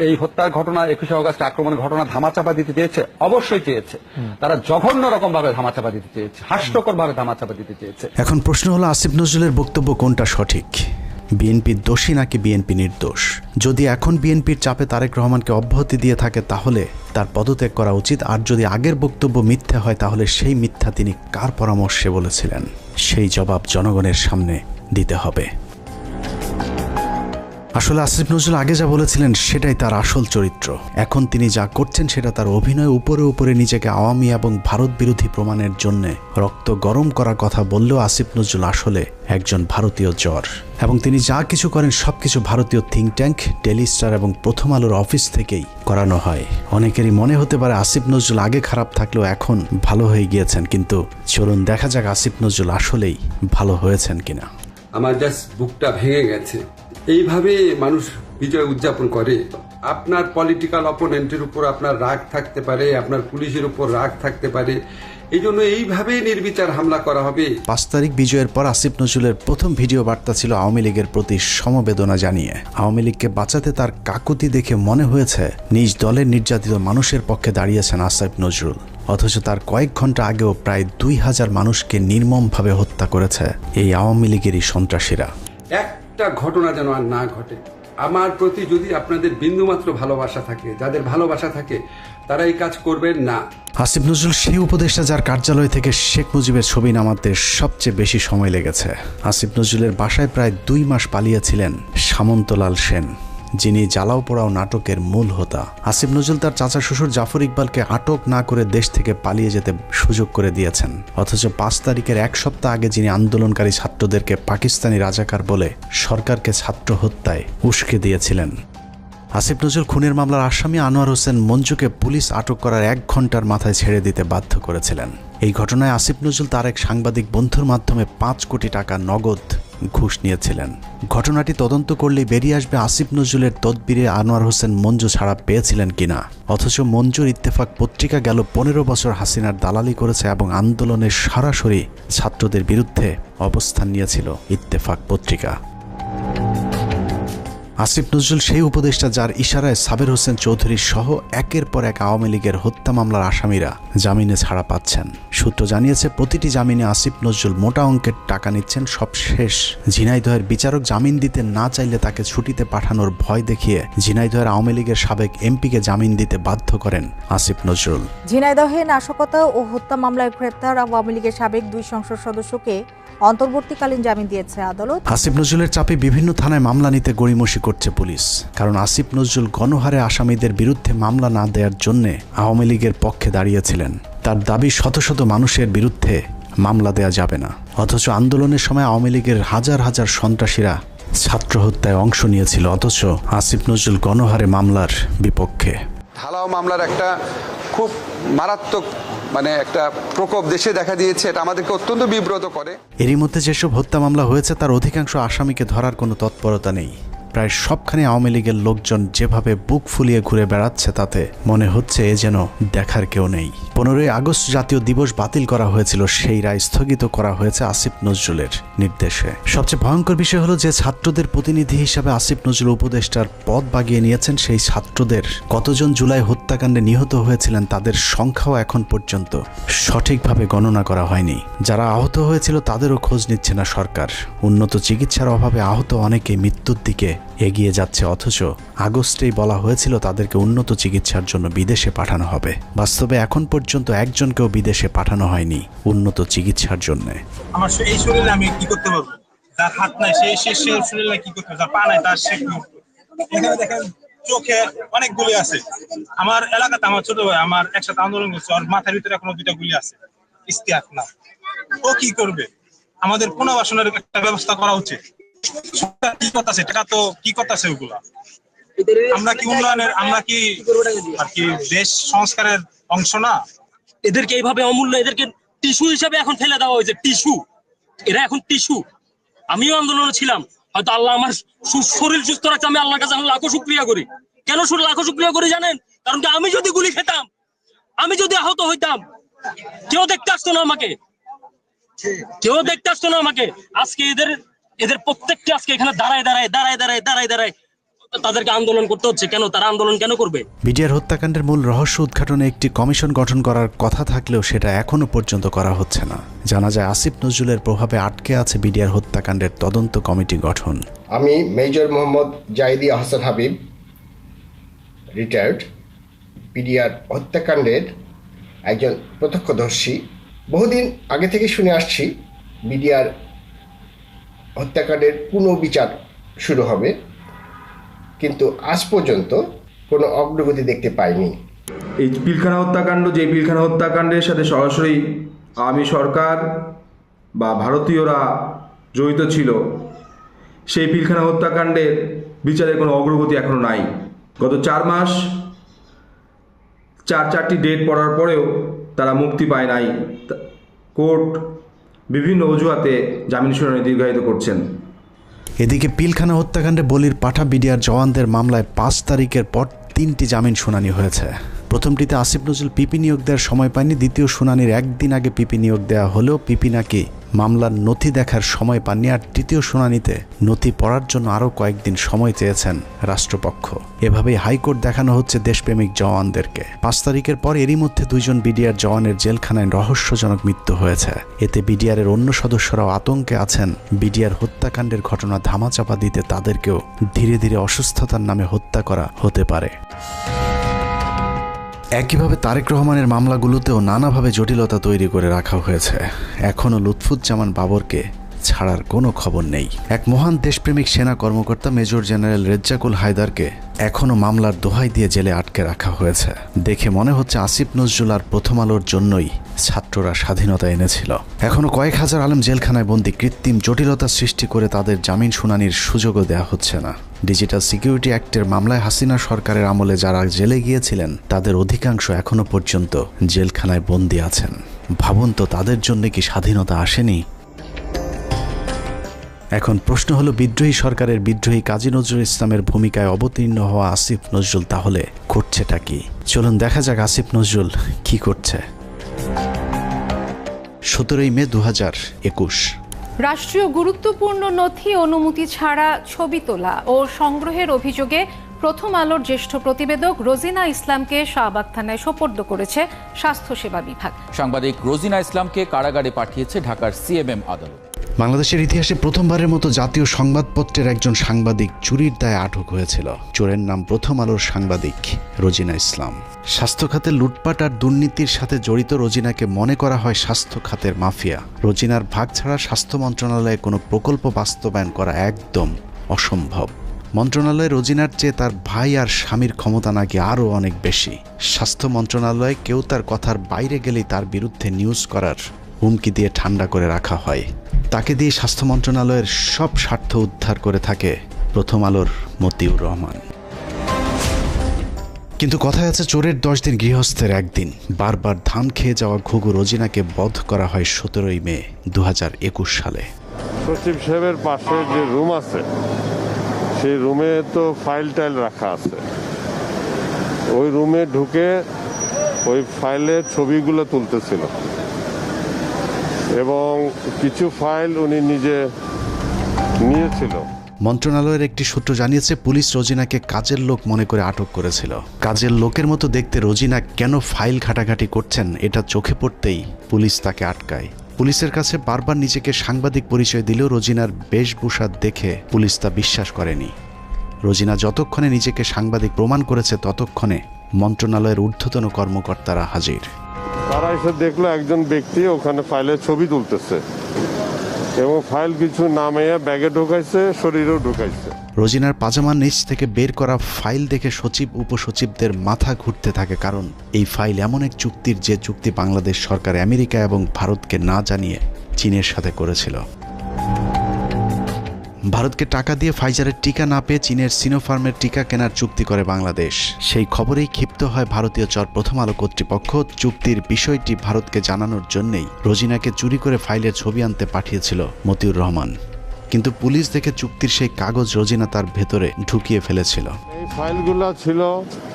Speaker 9: এই হত্যার ঘটনা 21শে আগস্ট আক্রমণের ঘটনা ধামাচাপা দিতে চেয়েছে? অবশ্যই চেয়েছে। তারা জঘন্য রকম ভাবে ধামাচাপা দিতে চেয়েছে, হাস্যকর ভাবে ধামাচাপা দিতে চেয়েছে।
Speaker 4: এখন প্রশ্ন হলো আসিফ নজরুলের বক্তব্য কোনটা সঠিক? বিএনপি দোষী নাকি বিএনপি নির্দোষ? যদি এখন বিএনপির চাপে তারেক রহমানকে অব্যাহতি দিয়ে থাকে তাহলে তার পদত্যাগ করা উচিত। আর যদি আগের বক্তব্য মিথ্যা হয় তাহলে সেই মিথ্যা তিনি কার পরামর্শে বলেছিলেন সেই জবাব জনগণের সামনে দিতে হবে। আসলে আসিফ নজরুল আগে যা বলেছিলেন সেটাই তার আসল চরিত্র। এখন তিনি যা করছেন সেটা তার অভিনয়। উপরে উপরে নিজেকে আওয়ামী এবং ভারত বিরোধী প্রমাণের জন্য রক্ত গরম করার কথা বললেও আসিফ নজরুল আসলে একজন ভারতীয় জ্বর এবং তিনি যা কিছু করেন সবকিছু ভারতীয় থিঙ্ক ট্যাঙ্ক, ডেইলি স্টার এবং প্রথম আলোর অফিস থেকেই করানো হয়। অনেকেরই মনে হতে পারে আসিফ নজরুল আগে খারাপ থাকলেও এখন ভালো হয়ে গিয়েছেন, কিন্তু চলুন দেখা যাক আসিফ নজরুল আসলেই ভালো হয়েছেন কিনা।
Speaker 10: আমার জাস্ট বুকটা ভেঙে গেছে। এইভাবে মানুষ বিজয় উদযাপন করে। আপনার পলিটিক্যাল অপোনেন্টের উপর আপনার রাগ থাকতে পারে, আপনার পুলিশের উপর রাগ থাকতে পারে, এই জন্য এইভাবেই নির্বিচার হামলা করা হবে।
Speaker 4: 5 তারিখ বিজয়ের পর আসিফ নজরুলের প্রথম ভিডিও বার্তা ছিল আওয়ামী লীগের প্রতি সমবেদনা জানিয়ে। আওয়ামী লীগকে বাঁচাতে তার কাকুতি দেখে মনে হয়েছে নিজ দলের নির্যাতিত মানুষের পক্ষে দাঁড়িয়েছেন আসিফ নজরুল। অথচ তার কয়েক ঘন্টা আগেও প্রায় 2000 মানুষকে নির্মমভাবে হত্যা করেছে এই আওয়ামী লীগেরই সন্ত্রাসীরা।
Speaker 10: একটা ঘটনা যেন আর না ঘটে। আমার প্রতি যদি আপনাদের বিন্দুমাত্র ভালোবাসা থাকে, যাদের ভালোবাসা থাকে, তারা এই কাজ করবেন না।
Speaker 4: আসিফ নজরুল সেই উপদেষ্টা যার কার্যালয় থেকে শেখ মুজিবের ছবি নামাতে সবচেয়ে বেশি সময় লেগেছে। আসিফ নজরুলের বাসায় প্রায় 2 মাস পালিয়েছিলেন সামন্তলাল সেন, যিনি জ্বালাও পোড়াও নাটকের মূল হোতা। আসিফ নজরুল তার চাচা শ্বশুর জাফর ইকবালকে আটক না করে দেশ থেকে পালিয়ে যেতে সুযোগ করে দিয়েছেন। অথচ 5 তারিখের 1 সপ্তাহ আগে যিনি আন্দোলনকারী ছাত্রদেরকে পাকিস্তানি রাজাকার বলে সরকারকে ছাত্র হত্যায় উস্কে দিয়েছিলেন। আসিফ নজরুল খুনের মামলার আসামি আনোয়ার হোসেন মঞ্জুকে পুলিশ আটক করার 1 ঘন্টার মাথায় ছেড়ে দিতে বাধ্য করেছিলেন। এই ঘটনায় আসিফ নজরুল তার এক সাংবাদিক বন্ধুর মাধ্যমে 5 কোটি টাকা নগদ ঘুষ নিয়েছিলেন। ঘটনাটি তদন্ত করলেই বেরিয়ে আসবে আসিফ নজরুলের তদবিরে আনোয়ার হোসেন মঞ্জু ছাড়া পেয়েছিলেন কিনা। অথচ মঞ্জুর ইত্তেফাক পত্রিকা গেল 15 বছর হাসিনার দালালি করেছে এবং আন্দোলনের সরাসরি ছাত্রদের বিরুদ্ধে অবস্থান নিয়েছিল ইত্তেফাক পত্রিকা। আসিফ নজরুল সেই উপদেষ্টা যার ইশারায় সাবের হোসেন চৌধুরী সহ একের পর এক আওয়ামী লীগের হত্যা মামলার আসামিরা জামিনে ছাড়া পাচ্ছেন। সূত্র জানিয়েছে প্রতিটি জামিনে আসিফ নজরুল মোটা অঙ্কের টাকা নিচ্ছেন। সবশেষ ঝিনাইদহের বিচারক জামিন দিতে না চাইলে তাকে ছুটিতে পাঠানোর ভয় দেখিয়ে ঝিনাইদহের আওয়ামী লীগের সাবেক এমপিকে জামিন দিতে বাধ্য করেন আসিফ নজরুল।
Speaker 11: ঝিনাইদহে নাশকতা ও হত্যা মামলায় গ্রেপ্তার আওয়ামী লীগের সাবেক 2 সংসদ সদস্যকে অন্তর্বর্তীকালীন জামিন দিয়েছে আদালত।
Speaker 4: আসিফ নজরুলের চাপে বিভিন্ন থানায় মামলা নিতে গড়িমসি করছে পুলিশ। কারণ আসিফ নজরুল গণহারে আসামিদের বিরুদ্ধে মামলা না দেওয়ার জন্য আওয়ামী লীগের পক্ষে দাঁড়িয়েছিলেন। তার দাবি শত শত মানুষের বিরুদ্ধে মামলা দেয়া যাবে না। অথচ আন্দোলনের সময় আওয়ামী লীগের হাজার হাজার সন্ত্রাসীরা ছাত্র হত্যায় অংশ নিয়েছিল। অথচ আসিফ নজরুল গণহারে মামলার বিপক্ষে।
Speaker 7: ঢালাও মামলার একটা খুব মারাত্মক একটা প্রকোপ দেশে দেখা দিয়েছে। এটা আমাদেরকে অত্যন্ত বিব্রত করে।
Speaker 4: এরই মধ্যে যেসব হত্যা মামলা হয়েছে তার অধিকাংশ আসামিকে ধরার কোনো তৎপরতা নেই। প্রায় সবখানে আওয়ামী লীগের লোকজন যেভাবে বুক ফুলিয়ে ঘুরে বেড়াচ্ছে তাতে মনে হচ্ছে এ যেন দেখার কেউ নেই। 15ই আগস্ট জাতীয় দিবস বাতিল করা হয়েছিল, সেই রায় স্থগিত করা হয়েছে আসিফ নজরুলের নির্দেশে। সবচেয়ে ভয়ঙ্কর বিষয় হলো যে ছাত্রদের প্রতিনিধি হিসাবে আসিফ নজরুল উপদেষ্টার পদ বাগিয়ে নিয়েছেন। সেই ছাত্রদের কতজন জুলাই হত্যাকাণ্ডে নিহত হয়েছিলেন তাদের সংখ্যাও এখন পর্যন্ত সঠিকভাবে গণনা করা হয়নি। যারা আহত হয়েছিল তাদেরও খোঁজ নিচ্ছে না সরকার। উন্নত চিকিৎসার অভাবে আহত অনেকে মৃত্যুর দিকে এগিয়ে যাচ্ছে। অথচ আগস্টেই বলা হয়েছিল তাদেরকে উন্নত চিকিৎসার জন্য বিদেশে পাঠানো হবে। বাস্তবে এখন পর্যন্ত একজনকেও বিদেশে পাঠানো হয়নি উন্নত চিকিৎসার জন্য।
Speaker 12: আমার এই শরীরে আমি কি করতে পারবো? যার হাত নাই সেই শরীরে কি করতে, যার পা নাই তার সে কি করতে। এখানে দেখেন চোখে অনেক গুলি আছে। আমার এলাকাতে আমার ছোট ভাই আমার একসাথে আন্দোলন করছে, ওর মাথার ভিতরে এখনো 2টা গুলি আছে। ইস্তিয়াক না, ও কি করবে? আমাদের পুনর্বাসনের একটা ব্যবস্থা করা উচিত। কি করতেছে টাকা তো কি করতেছে ওগুলা? আমরা কি উন্নয়নের, আমরা কি আর কি দেশ সংস্কারের অংশ না?
Speaker 13: এদেরকে এইভাবে অমূল্য, এদেরকে টিস্যু হিসাবে এখন ফেলে দেওয়া হয়েছে। টিস্যু, এরা এখন টিস্যু। আমিও আন্দোলনে ছিলাম, হয়তো আল্লাহ আমার শরীর সুস্থ রাখছে, আমি আল্লাহর কাছে লাখো শুকরিয়া করি। কেন লাখো শুকরিয়া করি জানেন? কারণ কি আমি যদি গুলি খেতাম, আমি যদি আহত হইতাম, কেউ দেখতে আসতো না আমাকে, কেউ দেখতে আসতো না আমাকে। আজকে এদের প্রত্যেককে আজকে এখানে দাঁড়ায় তাদেরকে আন্দোলন করতে হচ্ছে। কেন তারা আন্দোলন কেন করবে?
Speaker 4: বিডিআর হত্যাকাণ্ডের মূল রহস্য উদ্ঘাটনে একটি কমিশন গঠন করার কথা থাকলেও সেটা এখনো পর্যন্ত করা হচ্ছে না। জানা যায় আসিফ নজরুলের প্রভাবে আটকে আছে বিডিআর হত্যাকাণ্ডের তদন্ত কমিটি গঠন।
Speaker 14: আমি major Mohammad Zahidi Ahsan Habib, retired, BDR হত্যাকাণ্ডের একজন প্রত্যক্ষদর্শী। বহুদিন আগে থেকে শুনে আসছি বিডিআর হত্যাকাণ্ডের পুনর্বিচার শুরু হবে, কিন্তু আজ পর্যন্ত কোনো অগ্রগতি দেখতে পাইনি।
Speaker 15: এই পিলখানা হত্যাকাণ্ড, যে পিলখানা হত্যাকাণ্ডের সাথে সরাসরি আওয়ামী সরকার বা ভারতীয়রা জড়িত ছিল, সেই পিলখানা হত্যাকাণ্ডের বিচারের কোনো অগ্রগতি এখনও নাই। গত 4 মাস 4টি ডেট পড়ার পরেও তারা মুক্তি পায় নাই। কোর্ট বিভিন্ন অজুহাতে জামিন শুনানি দীর্ঘায়িত করছেন।
Speaker 4: এদিকে পিলখানা হত্যাকাণ্ডে বলির পাঠা বিডিআর জওয়ানদের মামলায় 5 তারিখের পর 3টি জামিন শুনানি হয়েছে। প্রথমটিতে আসিফ নজরুল পিপি নিয়োগ দেওয়ার সময় পায়নি, দ্বিতীয় শুনানির একদিন আগে পিপি নিয়োগ দেওয়া হলেও পিপি নাকি মামলার নথি দেখার সময় পাননি, আর তৃতীয় শুনানিতে নথি পড়ার জন্য আরও কয়েকদিন সময় চেয়েছেন রাষ্ট্রপক্ষ। এভাবেই হাইকোর্ট দেখানো হচ্ছে দেশপ্রেমিক জওয়ানদেরকে। 5 তারিখের পর এরই মধ্যে 2 জন বিডিআর জওয়ানের জেলখানায় রহস্যজনক মৃত্যু হয়েছে। এতে বিডিআরের অন্য সদস্যরাও আতঙ্কে আছেন বিডিআর হত্যাকাণ্ডের ঘটনা ধামাচাপা দিতে তাদেরকেও ধীরে ধীরে অসুস্থতার নামে হত্যা করা হতে পারে। একইভাবে তারেক রহমানের মামলাগুলোতেও নানাভাবে জটিলতা তৈরি করে রাখা হয়েছে। এখনও লুৎফুজ্জামান বাবরকে ছাড়ার কোনো খবর নেই। এক মহান দেশপ্রেমিক সেনা কর্মকর্তা মেজর জেনারেল রেজ্জাকুল হায়দারকে এখনও মামলার দোহাই দিয়ে জেলে আটকে রাখা হয়েছে। দেখে মনে হচ্ছে আসিফ নজরুল আর প্রথম আলোর জন্যই ছাত্ররা স্বাধীনতা এনেছিল। এখনও কয়েক হাজার আলেম জেলখানায় বন্দী, কৃত্রিম জটিলতা সৃষ্টি করে তাদের জামিন শুনানির সুযোগও দেওয়া হচ্ছে না। ডিজিটাল সিকিউরিটি অ্যাক্টের মামলায় হাসিনা সরকারের আমলে যারা জেলে গিয়েছিলেন তাদের অধিকাংশ এখনও পর্যন্ত জেলখানায় বন্দী আছেন। ভাবুন তো, তাদের জন্য কি স্বাধীনতা আসেনি? এখন প্রশ্ন হলো, বিদ্রোহী সরকারের বিদ্রোহী কাজী নজরুল ইসলামের ভূমিকায় অবতীর্ণ হওয়া আসিফ নজরুল তাহলে করছেটা কি? চলুন দেখা যাক আসিফ নজরুল কি করছে। 17 মে 2021।
Speaker 16: রাষ্ট্রীয় গুরুত্বপূর্ণ নথি অনুমতি ছাড়া ছবি তোলা ও সংগ্রহের অভিযোগে প্রথম আলোর জ্যেষ্ঠ প্রতিবেদক রোজিনা ইসলামকে শাহবাগ থানায় সোপর্দ করেছে স্বাস্থ্যসেবা বিভাগ।
Speaker 17: সাংবাদিক রোজিনা ইসলামকে কারাগারে পাঠিয়েছে ঢাকার সিএমএম আদালত।
Speaker 4: বাংলাদেশের ইতিহাসে প্রথমবারের মতো জাতীয় সংবাদপত্রের একজন সাংবাদিক চুরির দায়ে আটক হয়েছিল। চোরের নাম প্রথম আলোর সাংবাদিক রোজিনা ইসলাম। স্বাস্থ্য খাতে লুটপাট আর দুর্নীতির সাথে জড়িত রোজিনাকে মনে করা হয় স্বাস্থ্য খাতের মাফিয়া। রোজিনার ভাগ ছাড়া স্বাস্থ্য মন্ত্রণালয়ে কোনো প্রকল্প বাস্তবায়ন করা একদম অসম্ভব। মন্ত্রণালয়ে রোজিনার চেয়ে তার ভাই আর স্বামীর ক্ষমতা নাকি আরও অনেক বেশি। স্বাস্থ্য মন্ত্রণালয়ে কেউ তার কথার বাইরে গেলেই তার বিরুদ্ধে নিউজ করার হুমকি দিয়ে ঠান্ডা করে রাখা হয়। তাকে দিয়ে স্বাস্থ্য মন্ত্রণালয়ের সব স্বার্থ উদ্ধার করে থাকে প্রথম আলোর মতিউর রহমান। কিন্তু কথায় আছে, চোরের 10 দিন গৃহস্থের একদিন। বারবার ধান খেয়ে যাওয়া ঘুঘু রোজিনাকে বধ করা হয় 17 মে 2021 সালে।
Speaker 18: সচিব সাহেবের পাশে যে রুম আছে সেই রুমে তো ফাইল টাইল রাখা আছে। ওই রুমে ঢুকে ওই ফাইলের ছবিগুলো তুলতেছিল এবং কিছু ফাইল উনি নিজে নিয়েছিল।
Speaker 4: মন্ত্রণালয়ের একটি সূত্র জানিয়েছে, পুলিশ রোজিনাকে কাজের লোক মনে করে আটক করেছিল। কাজের লোকের মতো দেখতে রোজিনা কেন ফাইল ঘাটাঘাটি করছেন এটা চোখে পড়তেই পুলিশ তাকে আটকায়। পুলিশের কাছে বারবার নিজেকে সাংবাদিক পরিচয় দিলেও রোজিনার বেশভূষা দেখে পুলিশ তা বিশ্বাস করেনি। রোজিনা যতক্ষণে নিজেকে সাংবাদিক প্রমাণ করেছে ততক্ষণে মন্ত্রণালয়ের ঊর্ধ্বতন কর্মকর্তারা হাজির।
Speaker 18: তারা এসে দেখলো একজন ব্যক্তি ওখানে ফাইলের ছবি তুলতেছে এবং ফাইল কিছু নামিয়ে ব্যাগে ঢুকাইছে, শরীরেও ঢুকাইছে।
Speaker 4: রোজিনার পাজামার নিচ থেকে বের করা ফাইল দেখে সচিব উপসচিবদের মাথা ঘুরতে থাকে, কারণ এই ফাইল এমন এক চুক্তির যে চুক্তি বাংলাদেশ সরকার আমেরিকা এবং ভারতকে না জানিয়ে চীনের সাথে করেছিল। ভারতকে টাকা দিয়ে ফাইজারের টিকা না পেয়ে চীনের সিনোফার্মের টিকা কেনার চুক্তি করে বাংলাদেশ। সেই খবরেই ক্ষিপ্ত হয় ভারতীয় চর প্রথম আলো কর্তৃপক্ষ। চুক্তির বিষয়টি ভারতকে জানানোর জন্যই রোজিনাকে চুরি করে ফাইলের ছবি আনতে পাঠিয়েছিল মতিউর রহমান। কিন্তু পুলিশ দেখে চুক্তির সেই কাগজ রোজিনা তার ভেতরে ঢুকিয়ে ফেলেছিল।
Speaker 18: এই ফাইলগুলো ছিল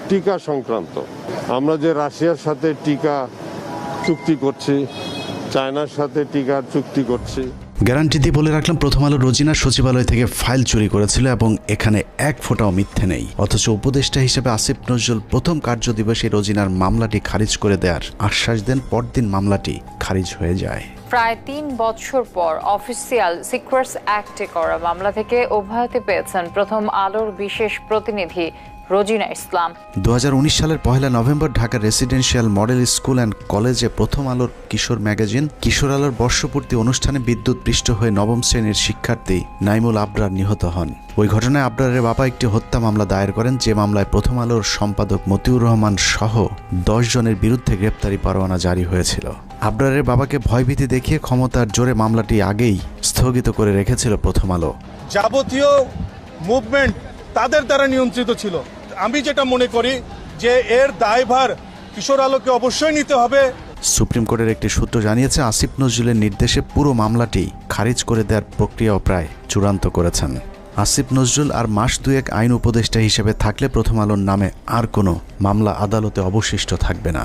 Speaker 18: টিকা সংক্রান্ত। আমরা যে রাশিয়ার সাথে টিকা চুক্তি করছি, চায়নার সাথে টিকার চুক্তি করছি।
Speaker 4: গ্যারান্টি দিয়ে বলে রাখলাম, প্রথম আলো রোজিনা সচিবালয় থেকে ফাইল চুরি করেছিল এবং এখানে এক ফোঁটাও মিথ্যে নেই। অথচ উপদেষ্টা হিসেবে আসিফ নজরুল প্রথম কার্যদিবসে রোজিনার মামলাটি খারিজ করে দেওয়ার আশ্বাস দেন। পরদিন মামলাটি খারিজ হয়ে যায়।
Speaker 19: প্রায় 3 বছর পর অফিসিয়াল সিক্রেটস অ্যাক্টে করা মামলা থেকে অব্যাহতি পেয়েছেন প্রথম আলোর বিশেষ প্রতিনিধি রোজিনা ইসলাম।
Speaker 4: 2019 সালের 1 নভেম্বর ঢাকার রেসিডেন্সিয়াল মডেল স্কুল অ্যান্ড কলেজে প্রথম আলোর কিশোর ম্যাগাজিন কিশোর আলোর বর্ষপূর্তি অনুষ্ঠানে বিদ্যুৎ পৃষ্ঠ হয়ে 9ম শ্রেণীর শিক্ষার্থী নাইমুল আবরার নিহত হন। ওই ঘটনায় আবরারের বাবা একটি হত্যা মামলা দায়ের করেন, যে মামলায় প্রথম আলোর সম্পাদক মতিউর রহমান সহ 10 জনের বিরুদ্ধে গ্রেপ্তারি পরোয়ানা জারি হয়েছিল। আবরারের বাবাকে ভয়ভীতি দেখিয়ে ক্ষমতার জোরে মামলাটি আগেই স্থগিত করে রেখেছিল প্রথম আলো।
Speaker 20: যাবতীয় মুভমেন্ট তাদের দ্বারা নিয়ন্ত্রিত ছিল। আমি যেটা মনে করি যে এর দায়ভার কিশোর আলোকে অবশ্যই নিতে হবে।
Speaker 4: সুপ্রিম কোর্টের একটি সূত্র জানিয়েছে, আসিফ নজরুলের নির্দেশে পুরো মামলাটি খারিজ করে দেওয়ার প্রক্রিয়াও প্রায় চূড়ান্ত করেছেন আসিফ নজরুল আর মাস দুয়েক আইন উপদেষ্টা হিসেবে থাকলে প্রথম আলোর নামে আর কোনো মামলা আদালতে অবশিষ্ট থাকবে না।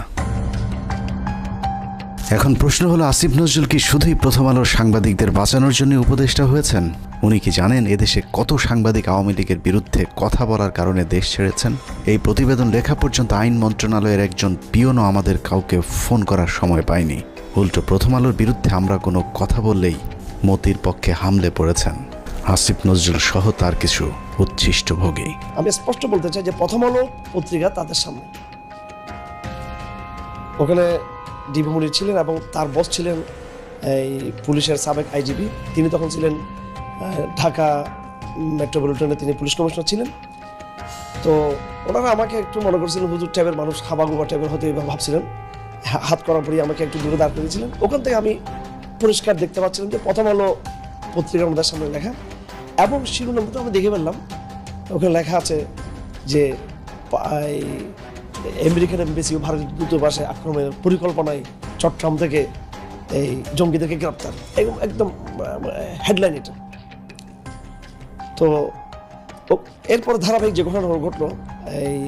Speaker 4: এখন প্রশ্ন হলো, আসিফ নজরুল কি শুধুই প্রথম আলোর সাংবাদিকদের বাঁচানোর জন্য উপদেষ্টা হয়েছেন? উনি কি জানেন এদেশে কত সাংবাদিক আওয়ামী লীগের বিরুদ্ধে কথা বলার কারণে দেশ ছেড়েছেন? এই প্রতিবেদন লেখা পর্যন্ত আইন মন্ত্রণালয়ের একজন পিয়নও আমাদের কাউকে ফোন করার সময় পায়নি। উল্টো প্রথম আলোর বিরুদ্ধে আমরা কোনো কথা বললেই মতির পক্ষে হামলে পড়েছেন আসিফ নজরুল সহ তার কিছু উচ্ছিষ্টভোগী।
Speaker 21: আমি স্পষ্ট বলতে চাই যে প্রথম আলো পত্রিকা তাদের সামনে, ওখানে ডিবি মুনির ছিলেন এবং তার বস ছিলেন এই পুলিশের সাবেক আইজিপি, তিনি তখন ছিলেন ঢাকা মেট্রোপলিটনে, তিনি পুলিশ কমিশনার ছিলেন। তো ওনারা আমাকে একটু মনে করছিলেন হুজুর টাইপের মানুষ, হাবাগুবা টাইপের হতে ভাবছিলেন, হাত করার পরেই আমাকে একটু দূরে দাঁড় করেছিলেন। ওখান থেকে আমি পরিষ্কার দেখতে পাচ্ছিলাম যে প্রথম আলো পত্রিকার আমাদের সামনে লেখা, এবং শিরোনামটা আমি দেখে ফেললাম, ওখানে লেখা আছে যে আমেরিকান এমবেসি ও ভারতীয় দূতাবাসে আক্রমণের পরিকল্পনায় চট্টগ্রাম থেকে এই জঙ্গিদেরকে গ্রেপ্তার, একদম হেডলাইন এটা। তো এরপর ধারাবাহিক যে ঘটনা ঘটলো, এই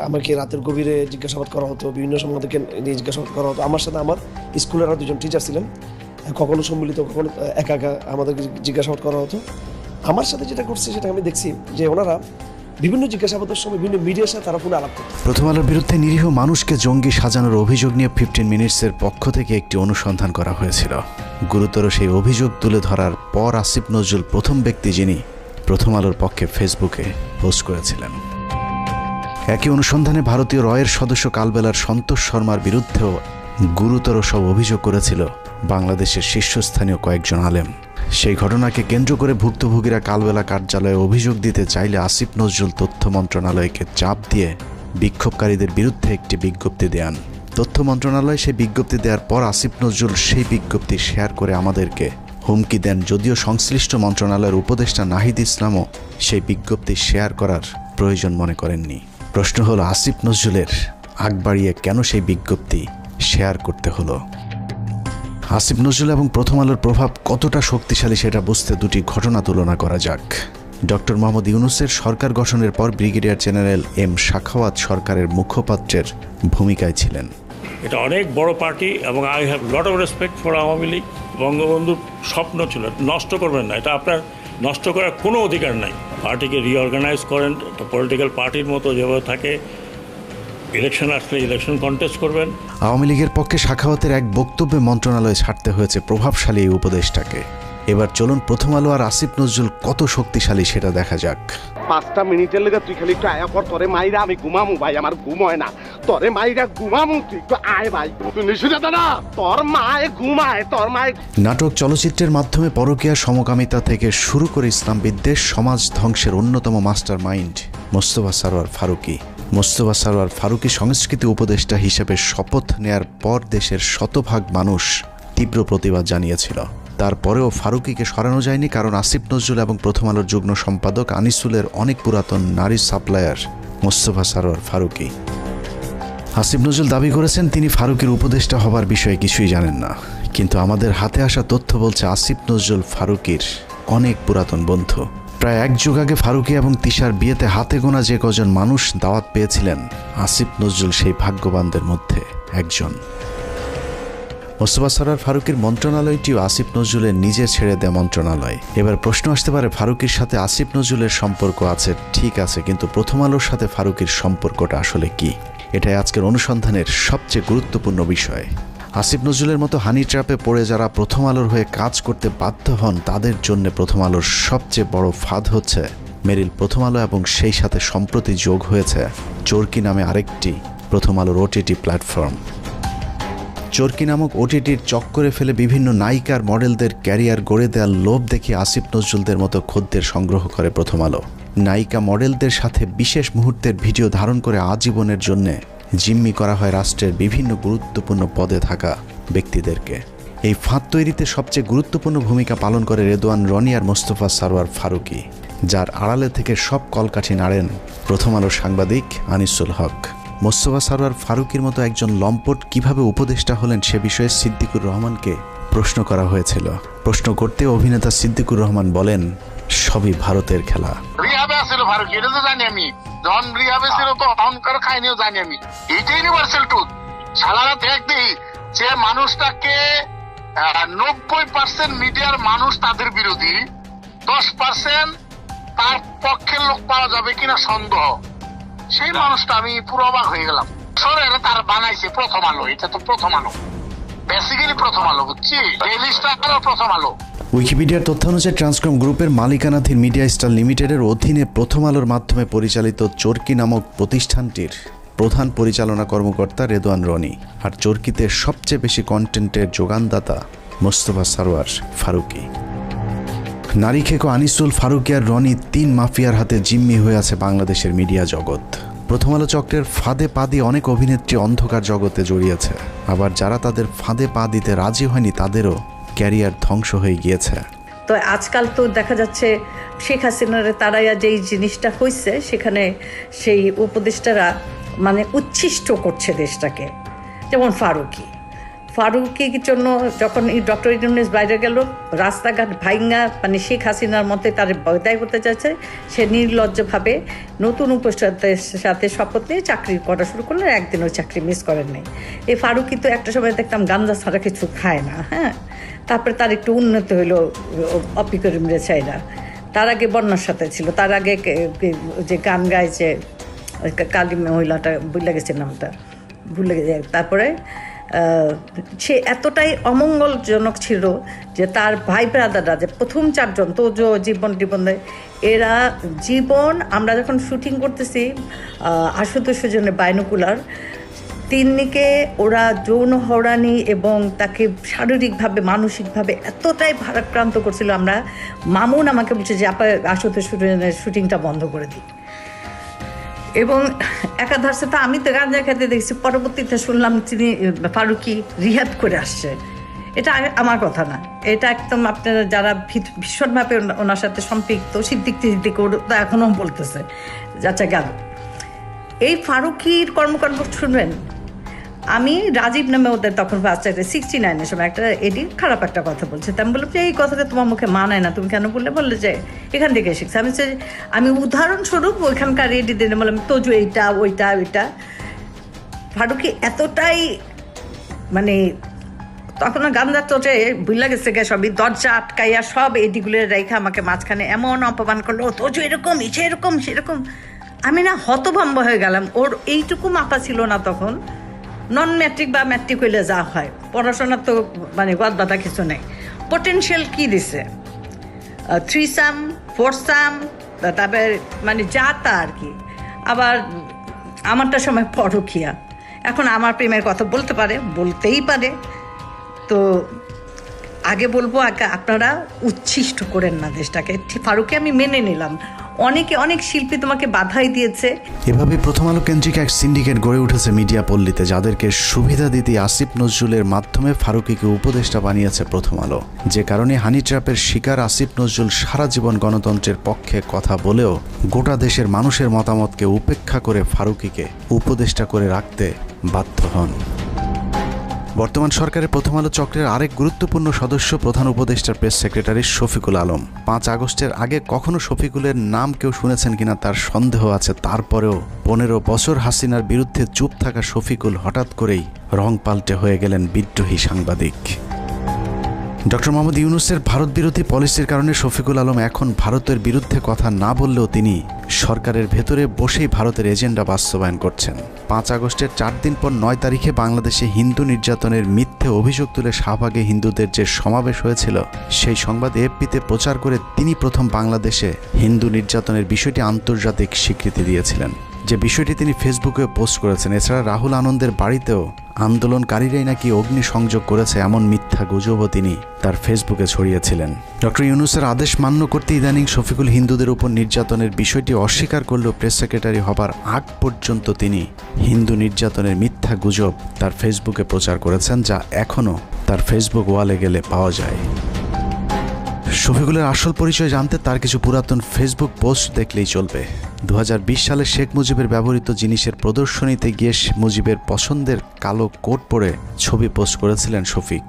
Speaker 21: আমাকে রাতের গভীরে জিজ্ঞাসাবাদ করা হতো, বিভিন্ন সময় আমাদেরকে নিয়ে জিজ্ঞাসাবাদ করা হতো। আমার সাথে আমার স্কুলের আর দুজন টিচার ছিলেন, কখনো সম্মিলিত কখনো একা একা আমাদেরকে জিজ্ঞাসাবাদ করা হতো। আমার সাথে যেটা করছে সেটা আমি দেখছি যে ওনারা বিভিন্ন জিজ্ঞাসাবাদের সময় বিভিন্ন মিডিয়ার সাথে তারা পুরো আলাপ করতো।
Speaker 4: প্রথম আলোর বিরুদ্ধে নিরীহ মানুষকে জঙ্গি সাজানোর অভিযোগ নিয়ে 15 মিনিটসের পক্ষ থেকে একটি অনুসন্ধান করা হয়েছিল। গুরুতর সেই অভিযোগ তুলে ধরার পর আসিফ নজরুল প্রথম ব্যক্তি যিনি প্রথম আলোর পক্ষে ফেসবুকে পোস্ট করেছিলেন। একই অনুসন্ধানে ভারতীয় রয়ের সদস্য কালবেলার সন্তোষ শর্মার বিরুদ্ধেও গুরুতর সব অভিযোগ করেছিল বাংলাদেশের শীর্ষস্থানীয় কয়েকজন আলেম। সেই ঘটনাকে কেন্দ্র করে ভুক্তভোগীরা কালবেলা কার্যালয়ে অভিযোগ দিতে চাইলে আসিফ নজরুল তথ্য মন্ত্রণালয়কে চাপ দিয়ে বিক্ষোভকারীদের বিরুদ্ধে একটি বিজ্ঞপ্তি দেন। তথ্য মন্ত্রণালয় সেই বিজ্ঞপ্তি দেওয়ার পর আসিফ নজরুল সেই বিজ্ঞপ্তি শেয়ার করে আমাদেরকে হুমকি দেন, যদিও সংশ্লিষ্ট মন্ত্রণালয়ের উপদেষ্টা নাহিদ ইসলামও সেই বিজ্ঞপ্তি শেয়ার করার প্রয়োজন মনে করেননি। প্রশ্ন হলো, আসিফ নজরুলের আগ বাড়িয়ে কেন সেই বিজ্ঞপ্তি শেয়ার করতে হলো? আসিফ নজরুল এবং প্রথম আলোর প্রভাব কতটা শক্তিশালী সেটা বুঝতে দুটি ঘটনা তুলনা করা যাক। ডক্টর মোহাম্মদ ইউনূসের সরকার গঠনের পর ব্রিগেডিয়ার জেনারেল এম সাখাওয়াত সরকারের মুখপাত্রের ভূমিকায় ছিলেন।
Speaker 22: এটা অনেক বড় পার্টি এবং I have lot of respect for Awami League. বঙ্গবন্ধুর স্বপ্ন ছিল, নষ্ট করবেন না, এটা আপনার নষ্ট করার কোনো অধিকার নাই। পার্টিকে রিঅর্গানাইজ করেন, একটা পলিটিক্যাল পার্টির মতো যেভাবে থাকে, ইলেকশন আসলে ইলেকশন কন্টেস্ট করবেন।
Speaker 4: আওয়ামী লীগের পক্ষে সাখাওয়াতের এক বক্তব্যে মন্ত্রণালয়ে ছাড়তে হয়েছে প্রভাবশালী এই উপদেষ্টাকে। এবার চলুন প্রথম আলো আর আসিফ নজরুল কত শক্তিশালী সেটা দেখা যাক।
Speaker 23: 5টা মিনিটের লেগে তুই খালি একটু আয়া কর, তোরে মাইরা আমি ঘুমামু ভাই, আমার ঘুম হয় না, তোরে মাইরা ঘুমামু, তুই একটু আয় ভাই, তুই নিশুনে দাদা, তোর মায়ে ঘুমায়, তোর মায়ে।
Speaker 4: নাটক চলচ্চিত্রের মাধ্যমে পরকীয়া সমকামিতা থেকে শুরু করে ইসলাম বিদ্বেষ, সমাজ ধ্বংসের অন্যতম মাস্টার মাইন্ড মোস্তফা সরোয়ার ফারুকী। মোস্তফা সরোয়ার ফারুকী সংস্কৃতি উপদেষ্টা হিসেবে শপথ নেয়ার পর দেশের শতভাগ মানুষ তীব্র প্রতিবাদ জানিয়েছিল। তারপরেও ফারুকীকে সরানো যায়নি, কারণ আসিফ নজরুল এবং প্রথম আলোর যুগ্ম সম্পাদক আনিসুলের অনেক পুরাতন নারী সাপ্লায়ার মোস্তফা সরোয়ার ফারুকী। আসিফ নজরুল দাবি করেছেন তিনি ফারুকীর উপদেষ্টা হবার বিষয়ে কিছুই জানেন না, কিন্তু আমাদের হাতে আসা তথ্য বলছে আসিফ নজরুল ফারুকীর অনেক পুরাতন বন্ধু। প্রায় এক যুগ আগে ফারুকী এবং তিশার বিয়েতে হাতে গোনা যে কজন মানুষ দাওয়াত পেয়েছিলেন, আসিফ নজরুল সেই ভাগ্যবানদের মধ্যে একজন। মোস্তফা সরোয়ার ফারুকীর মন্ত্রণালয়টিও আসিফ নজরুলের নিজে ছেড়ে দেয় মন্ত্রণালয়। এবার প্রশ্ন আসতে পারে, ফারুকীর সাথে আসিফ নজরুলের সম্পর্ক আছে ঠিক আছে, কিন্তু প্রথম আলোর সাথে ফারুকীর সম্পর্কটা আসলে কি? এটাই আজকের অনুসন্ধানের সবচেয়ে গুরুত্বপূর্ণ বিষয়। আসিফ নজরুলের মতো হানি ট্র্যাপে পড়ে যারা প্রথম আলোর হয়ে কাজ করতে বাধ্য হন, তাদের জন্য প্রথম আলোর সবচেয়ে বড় ফাঁদ হচ্ছে মেরিল প্রথম আলো, এবং সেই সাথে সম্প্রতি যোগ হয়েছে চরকি নামে আরেকটি প্রথম আলোর ওটিটি প্ল্যাটফর্ম। চরকি নামক ওটিটির চক্করে ফেলে বিভিন্ন নায়িকার মডেলদের ক্যারিয়ার গড়ে দেওয়ার লোভ দেখে আসিফ নজরুলদের মতো খদ্দের সংগ্রহ করে প্রথম আলো। নায়িকা মডেলদের সাথে বিশেষ মুহূর্তের ভিডিও ধারণ করে আজীবনের জন্য জিম্মি করা হয় রাষ্ট্রের বিভিন্ন গুরুত্বপূর্ণ পদে থাকা ব্যক্তিদেরকে। এই ফাঁদ তৈরিতে সবচেয়ে গুরুত্বপূর্ণ ভূমিকা পালন করে রেদওয়ান রনি আর মোস্তফা সরোয়ার ফারুকী, যার আড়ালে থেকে সব কলকাঠি নাড়েন প্রথম আলোর সাংবাদিক আনিসুল হক। মোস্তফা সরোয়ার ফারুকীর মতো একজন লম্পট কিভাবে উপদেষ্টা হলেন সে বিষয়ে সিদ্দিকুর রহমানকে প্রশ্ন করা হয়েছিল। প্রশ্ন করতে অভিনেতা সিদ্দিকুর রহমান বলেন, সবই ভারতের খেলা।
Speaker 23: রিহাবে আছিল ফারুক, এটা তো জানি আমি। যখন রিহাবে ছিল তো অহংকার খাইনিও জানি আমি। এটা ইউনিভার্সাল ট্রুথ। সালারা দেখি যে মানুষটাকে 90% মিডিয়ার মানুষ তাদের বিরোধী, 10% তার পক্ষের লোক পাওয়া যাবে কিনা সন্দেহ। সেই মানুষটা আমি পুরো অবাক হয়ে গেলাম। সরে তার বানাইছে প্রথম আলো, এটা তো প্রথম আলো, বেসিক্যালি প্রথম আলো, বুঝছি, ডেইলি স্টার প্রথম আলো।
Speaker 4: উইকিপিডিয়ার তথ্য অনুযায়ী ট্রান্সকম গ্রুপের মালিকানাধীন মিডিয়া স্টার লিমিটেডের অধীনে প্রথম আলোর মাধ্যমে পরিচালিত চরকি নামক প্রতিষ্ঠানটির প্রধান পরিচালনা কর্মকর্তা রেদওয়ান রনি, আর চরকিতে সবচেয়ে বেশি কন্টেন্টের যোগানদাতা মোস্তফা সরওয়ার ফারুকী। নারী খেকো আনিসুল, ফারুকী আর রনি 3 মাফিয়ার হাতে জিম্মি হয়ে আছে বাংলাদেশের মিডিয়া জগৎ। প্রথম আলো চক্রের ফাঁদে পা দিয়ে অনেক অভিনেত্রী অন্ধকার জগতে জড়িয়েছে, আবার যারা তাদের ফাঁদে পা দিতে রাজি হয়নি তাদেরও ক্যারিয়ার ধ্বংস হয়ে গিয়েছে।
Speaker 2: তো আজকাল তো দেখা যাচ্ছে শেখ হাসিনার তারাইয়া যেই জিনিসটা হয়েছে, সেখানে সেই উপদেষ্টারা মানে উচ্ছিষ্ট করছে দেশটাকে। যেমন ফারুকীর জন্য যখন ডক্টর ইউনূস বাইরে গেল, রাস্তাঘাট ভাইঙ্গা মানে শেখ হাসিনার মতে তার বয়দায় করতে চাইছে, সে নির্লজ্জভাবে নতুন উপদেষ্টাদের সাথে শপথ নিয়ে চাকরি করা শুরু করলেন, একদিনও চাকরি মিস করেন নাই। এই ফারুকী তো একটা সময় দেখতাম গাঞ্জা ছাড়া কিছু খায় না, হ্যাঁ। তারপরে তার একটু উন্নতি হইলো অপিকরিম রেছাইরা, তার আগে বন্যার সাথে ছিল, তার আগে যে গান গায় যে কালী মহিলাটা ভুলে গেছে নামটা, ভুলে গেছে। তারপরে সে এতটাই অমঙ্গলজনক ছিল যে তার ভাই ব্রাদাররা যে প্রথম 4 জন তো জীবন এরা জীবন, আমরা যখন শুটিং করতেছি আশুতোষ জনের বাইনোকুলার, তিন্নিকে ওরা যৌন হয়রানি এবং তাকে শারীরিকভাবে মানসিকভাবে এতটাই ভারাক্রান্ত করছিল। আমরা মামুন আমাকে বলছে যে আপা আশুতোষ শুটিংটা বন্ধ করে দিই, এবং একাধারে তো আমি তো গাঁজা খেতে দেখছি, পরবর্তীতে শুনলাম তিনি ফারুকী রিহ্যাব করে আসছে। এটা আমার কথা না, এটা একদম আপনারা যারা ভীষণভাবে ওনার সাথে সম্পৃক্ত সিদ্দিক তো এখনও বলতেছে আচ্ছা গেল। এই ফারুকীর কর্মকাণ্ড শুনবেন। আমি রাজীব নামে ওদের তখন ফার্স্ট 69-এর সময় একটা এডি খারাপ একটা কথা বলছে, আমি বললাম যে এই কথাটা তোমার মুখে মানায় না, তুমি কেন বললে যে এখান থেকে শিখছে। আমি উদাহরণস্বরূপ ওইখানকার এডি দিয়ে বললাম তোজু এইটা ওইটা। ফারুকী এতটাই মানে তখন গান্ধার তোটে বুঝলা গেছে গে, সবই দরজা আটকাইয়া সব এডিগুলো রেখে আমাকে মাঝখানে এমন অপমান করলো, তোজু এরকম সেরকম সেরকম। আমি না হতভম্ব হয়ে গেলাম। ওর এইটুকু মাপা ছিল না তখন, নন ম্যাট্রিক বা ম্যাট্রিক হইলে যা হয়, পড়াশোনার তো মানে গদ বাধা কিছু নেই। পটেনশিয়াল কি দিছে, 3 সাম 4 সাম, তারপরে মানে যা তা আর কি। আবার আমারটা সময় পরকিয়া, এখন আমার প্রেমের কথা বলতে পারে, বলতেই পারে। তো আগে বলবো আপনারা উচ্ছিষ্ট করেন না দেশটাকে। ফারুকী আমি মেনে নিলাম, অনেক শিল্পী তোমাকে বাধাই দিয়েছে।
Speaker 4: এভাবে প্রথম আলো কেন্দ্রিক এক সিন্ডিকেট গড়ে উঠেছে মিডিয়া পল্লীতে, যাদেরকে সুবিধা দিতে আসিফ নজরুলের মাধ্যমে ফারুকীকে উপদেষ্টা বানিয়েছে প্রথম আলো। যে কারণে হানি ট্র্যাপের শিকার আসিফ নজরুল সারা জীবন গণতন্ত্রের পক্ষে কথা বলেও গোটা দেশের মানুষের মতামতকে উপেক্ষা করে ফারুকীকে উপদেষ্টা করে রাখতে বাধ্য হন। বর্তমান সরকারের প্রথম আলো চক্রের আরেক গুরুত্বপূর্ণ সদস্য প্রধান উপদেষ্টার প্রেস সেক্রেটারি শফিকুল আলম। 5 আগস্টের আগে কখনো শফিকুলের নাম কেউ শুনেছেন কিনা তার সন্দেহ আছে। তারপরেও 15 বছর হাসিনার বিরুদ্ধে চুপ থাকা শফিকুল হঠাৎ করেই রং পাল্টে হয়ে গেলেন বিদ্রোহী সাংবাদিক। ডক্টর মোহাম্মদ ইউনূসের ভারত বিরোধী পলিসির কারণে শফিকুল আলম এখন ভারতের বিরুদ্ধে কথা না বললেও তিনি সরকারের ভেতরে বসেই ভারতের এজেন্ডা বাস্তবায়ন করছেন। 5 আগস্টের 4 দিন পর 9 তারিখে বাংলাদেশে হিন্দু নির্যাতনের মিথ্যে অভিযোগ তুলে শাহবাগে হিন্দুদের যে সমাবেশ হয়েছিল, সেই সংবাদ এএফপিতে প্রচার করে তিনি প্রথম বাংলাদেশে হিন্দু নির্যাতনের বিষয়টি আন্তর্জাতিক স্বীকৃতি দিয়েছিলেন, যে বিষয়টি তিনি ফেসবুকে পোস্ট করেছেন। এছাড়া রাহুল আনন্দের বাড়িতেও আন্দোলনকারীরাই নাকি অগ্নি সংযোগ করেছে এমন মিথ্যা গুজবও তিনি তার ফেসবুকে ছড়িয়েছিলেন। ডক্টর ইউনূসের আদেশ মান্য করতে ইদানিং শফিকুল হিন্দুদের উপর নির্যাতনের বিষয়টি অস্বীকার করলেও প্রেস সেক্রেটারি হবার আগ পর্যন্ত তিনি হিন্দু নির্যাতনের মিথ্যা গুজব তার ফেসবুকে প্রচার করেছেন, যা এখনও তার ফেসবুক ওয়ালে গেলে পাওয়া যায়। শফিকুলের আসল পরিচয় জানতে তার কিছু পুরাতন ফেসবুক পোস্ট দেখলেই চলবে। 2020 সালে শেখ মুজিবের ব্যবহৃত জিনিসের প্রদর্শনীতে গিয়ে মুজিবের পছন্দের কালো কোট পরে ছবি পোস্ট করেছিলেন শফিক।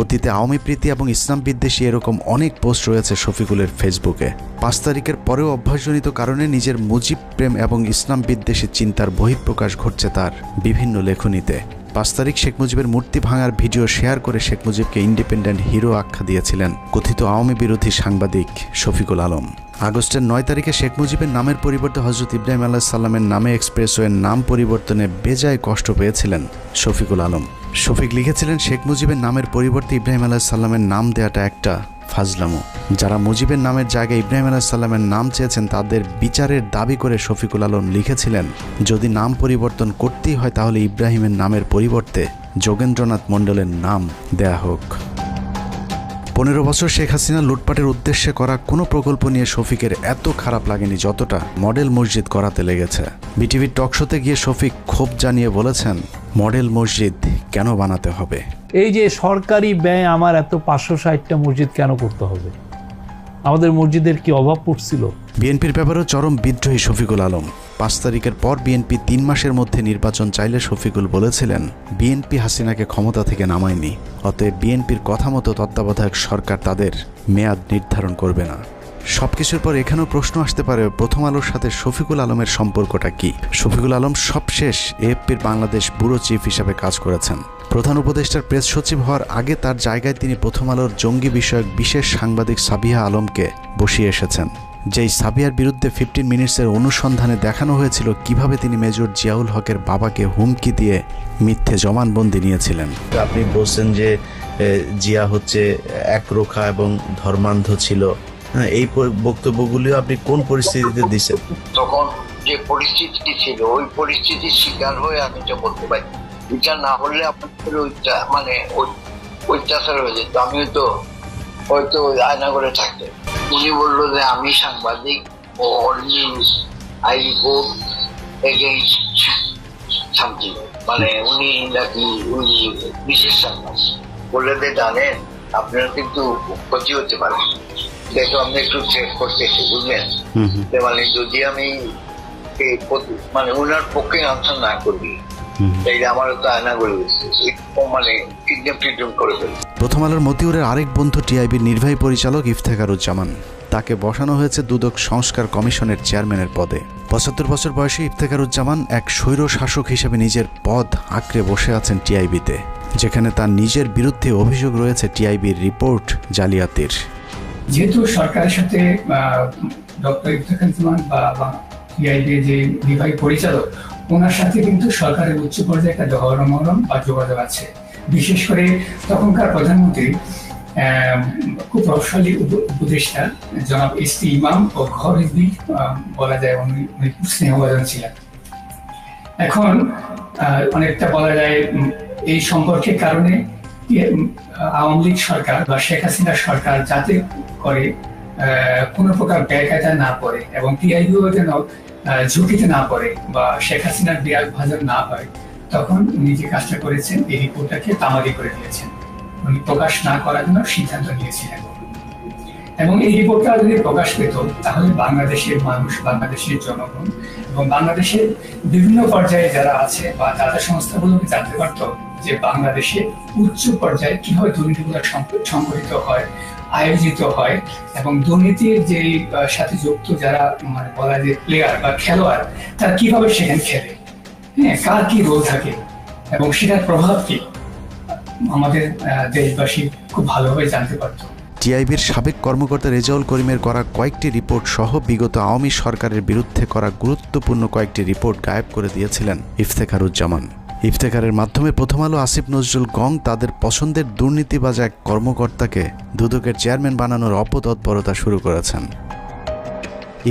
Speaker 4: অতীতে আওয়ামী প্রীতি এবং ইসলাম বিদ্বেষী এরকম অনেক পোস্ট রয়েছে শফিকুলের ফেসবুকে। 5 তারিখের পরেও অভ্যাসজনিত কারণে নিজের মুজিব প্রেম এবং ইসলাম বিদ্বেষী চিন্তার বহিঃপ্রকাশ ঘটছে তার বিভিন্ন লেখনীতে। 5 তারিখ শেখ মুজিবের মূর্তি ভাঙার ভিডিও শেয়ার করে শেখ মুজিবকে ইন্ডিপেন্ডেন্ট হিরো আখ্যা দিয়েছিলেন কথিত আওয়ামী বিরোধী সাংবাদিক শফিকুল আলম। আগস্টের 9 তারিখে শেখ মুজিবের নামের পরিবর্তে হযরত ইব্রাহিম আলাইহিস সালামের নামে এক্সপ্রেসওয়ের নাম পরিবর্তনে বেজায় কষ্ট পেয়েছিলেন শফিকুল আলম। শফিক লিখেছিলেন, শেখ মুজিবের নামের পরিবর্তে ইব্রাহিম আলাইহিস সালামের নাম দেওয়াটা একটা ফাজলামো। যারা মুজিবের নামের জায়গায় ইব্রাহিম আলাইহিস সালামের নাম চেয়েছেন তাদের বিচারের দাবি করে শফিকুল আলম লিখেছিলেন, যদি নাম পরিবর্তন করতেই হয় তাহলে ইব্রাহিমের নামের পরিবর্তে যোগেন্দ্রনাথ মণ্ডলের নাম দেয়া হোক। 15 বছর শেখ হাসিনা লুটপাটের উদ্দেশ্যে করা কোনো প্রকল্প নিয়ে শফিকের এত খারাপ লাগেনি যতটা মডেল মসজিদ করাতে লেগেছে। বিটিভির টকশোতে গিয়ে শফিক ক্ষোভ জানিয়ে বলেছেন, মডেল মসজিদ কেন বানাতে হবে?
Speaker 3: এই যে সরকারি ব্যয় আমার এত 560টা মসজিদ কেন করতে হবে? আমাদের মসজিদের কি অভাব পড়ছিল?
Speaker 4: বিএনপির ব্যাপারেও চরম বিদ্রোহী শফিকুল আলম। 5 তারিখের পর বিএনপি 3 মাসের মধ্যে নির্বাচন চাইলে শফিকুল বলেছিলেন, বিএনপি হাসিনাকে ক্ষমতা থেকে নামায়নি, অতএব বিএনপির কথা মতো তত্ত্বাবধায়ক সরকার তাদের মেয়াদ নির্ধারণ করবে না। সবকিছুর পর এখানেও প্রশ্ন আসতে পারে, প্রথম আলোর সাথে শফিকুল আলমের সম্পর্কটা কি? শফিকুল আলম সবশেষ এএফপির বাংলাদেশ ব্যুরো চিফ হিসাবে কাজ করেছেন। প্রধান উপদেষ্টার প্রেস সচিব হওয়ার আগে তার জায়গায় তিনি প্রথম আলোর জঙ্গি বিষয়ক বিশেষ সাংবাদিক সাবিহা আলমকে বসিয়ে এসেছেন। যেই সাবিহার বিরুদ্ধে 15 মিনিটসের অনুসন্ধানে দেখানো হয়েছিল কিভাবে তিনি মেজর জিয়াউল হকের বাবাকে হুমকি দিয়ে মিথ্যে জবানবন্দি নিয়েছিলেন।
Speaker 5: আপনি বলছেন যে জিয়া হচ্ছে একরোখা এবং ধর্মান্ধ ছিল, এই বক্তব্যগুলিও আপনি কোন পরিস্থিতিতে দিচ্ছেন?
Speaker 6: তখন যে পরিস্থিতি ছিল ওই পরিস্থিতির শিকার হয়ে আমি এটা বলতে পারি। এটা না হলে আপনাদের মানে অত্যাচার হয়ে যেত, আমিও তো হয়তো আয়না করে থাকতেন। উনি বললো যে আমি সাংবাদিক ও আই রিপোর্ট এগেইনস্ট সামথিং, মানে উনি নাকি উনি বিশেষ সাংবাদিক বলে যে জানেন আপনার কিন্তু ক্ষতি হতে পারে, দেখো আমি একটু চেক করতেছি, বুঝলেন? মানে যদি আমি মানে ওনার পক্ষে আনসার না করবি তাইলে আমার তো আয়না করে মানে কিডন্যাপ করে ফেলবে।
Speaker 4: প্রথম আলোর মতিউরের আরেক বন্ধু টিআইবির নির্বাহী পরিচালক ইফতেখারুজ্জামান, তাকে বসানো হয়েছে দুদক সংস্কার কমিশনের চেয়ারম্যানের পদে। 75 বছর বয়সী ইফতেখারুজ্জামান এক স্বৈর শাসক হিসেবে নিজের পদ আঁকড়ে বসে আছেন টিআইবিতে, যেখানে তার নিজের বিরুদ্ধে অভিযোগ রয়েছে টিআইবির রিপোর্ট জালিয়াতির।
Speaker 24: যেহেতু সরকারের সাথে ডক্টর ইফতেখারুজ্জামান বা টিআইবির যে নির্বাহী পরিচালক, ওনার সাথে কিন্তু সরকারের উচ্চ পর্যায়ে একটা ধর্মমরম বা যোগাযোগ আছে। বিশেষ করে তখনকার প্রধানমন্ত্রী খুব প্রভাবশালী উপদেষ্টা জনাব এসটি ইমাম ও ঘর হিজবি বলা যায় উনি খুব স্নেহভাজন ছিলেন। এখন অনেকটা বলা যায় এই সম্পর্কের কারণে আওয়ামী লীগ সরকার বা শেখ হাসিনার সরকার যাতে করে কোনো প্রকার ব্যয়কায়দা না পড়ে এবং টিআইবিও যেন ঝুঁকিতে না পড়ে বা শেখ হাসিনার বিরাট ভাজন না হয়, তখন উনি যে কাজটা করেছেন এই রিপোর্টটাকে তামাদি করে দিয়েছেন, উনি প্রকাশ না করার জন্য সিদ্ধান্ত নিয়েছিলেন। এবং এই রিপোর্টটা যদি প্রকাশ পেত তাহলে বাংলাদেশের মানুষ, বাংলাদেশের জনগণ এবং বাংলাদেশের বিভিন্ন পর্যায়ে যারা আছে বা দাতা সংস্থাগুলোকে জানতে পারত যে বাংলাদেশে উচ্চ পর্যায়ে কিভাবে দুর্নীতিগুলো সংগঠিত হয়, আয়োজিত হয় এবং দুর্নীতির যে সাথে যুক্ত যারা মানে বলা যায় প্লেয়ার বা খেলোয়াড়, তারা কিভাবে সেখানে খেলে, হ্যাঁ, কার কি রোল থাকে এবং সেটার প্রভাব কি আমাদের দেশবাসী খুব ভালোভাবে জানতে পারত।
Speaker 4: টিআইবির সাবেক কর্মকর্তা রেজাউল করিমের করা কয়েকটি রিপোর্ট সহ বিগত আওয়ামী সরকারের বিরুদ্ধে করা গুরুত্বপূর্ণ কয়েকটি রিপোর্ট গায়েব করে দিয়েছিলেন ইফতেখারুজ্জামান। ইফতেখারের মাধ্যমে প্রথম আলো আসিফ নজরুল গং তাদের পছন্দের দুর্নীতিবাজ এক কর্মকর্তাকে দুদকের চেয়ারম্যান বানানোর অপতৎপরতা শুরু করেছেন।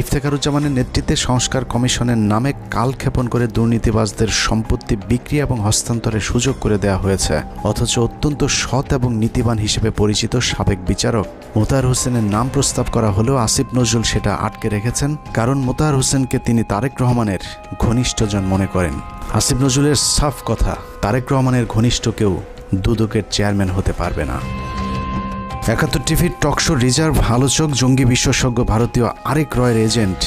Speaker 4: ইফতেখারুজ্জামানের নেতৃত্বে সংস্কার কমিশনের নামে কালক্ষেপণ করে দুর্নীতিবাজদের সম্পত্তি বিক্রি এবং হস্তান্তরের সুযোগ করে দেওয়া হয়েছে, অথচ অত্যন্ত সৎ এবং নীতিবান হিসেবে পরিচিত সাবেক বিচারক মোতাহার হোসেনের নাম প্রস্তাব করা হলেও আসিফ নজরুল সেটা আটকে রেখেছেন, কারণ মোতাহার হোসেনকে তিনি তারেক রহমানের ঘনিষ্ঠজন মনে করেন। আসিফ নজরুলের সাফ কথা, তারেক রহমানের ঘনিষ্ঠ কেউ দুদকের চেয়ারম্যান হতে পারবে না। 71 টিভির টকশো রিজার্ভ আলোচক, জঙ্গি বিশেষজ্ঞ, ভারতীয় আরেক রয়ের এজেন্ট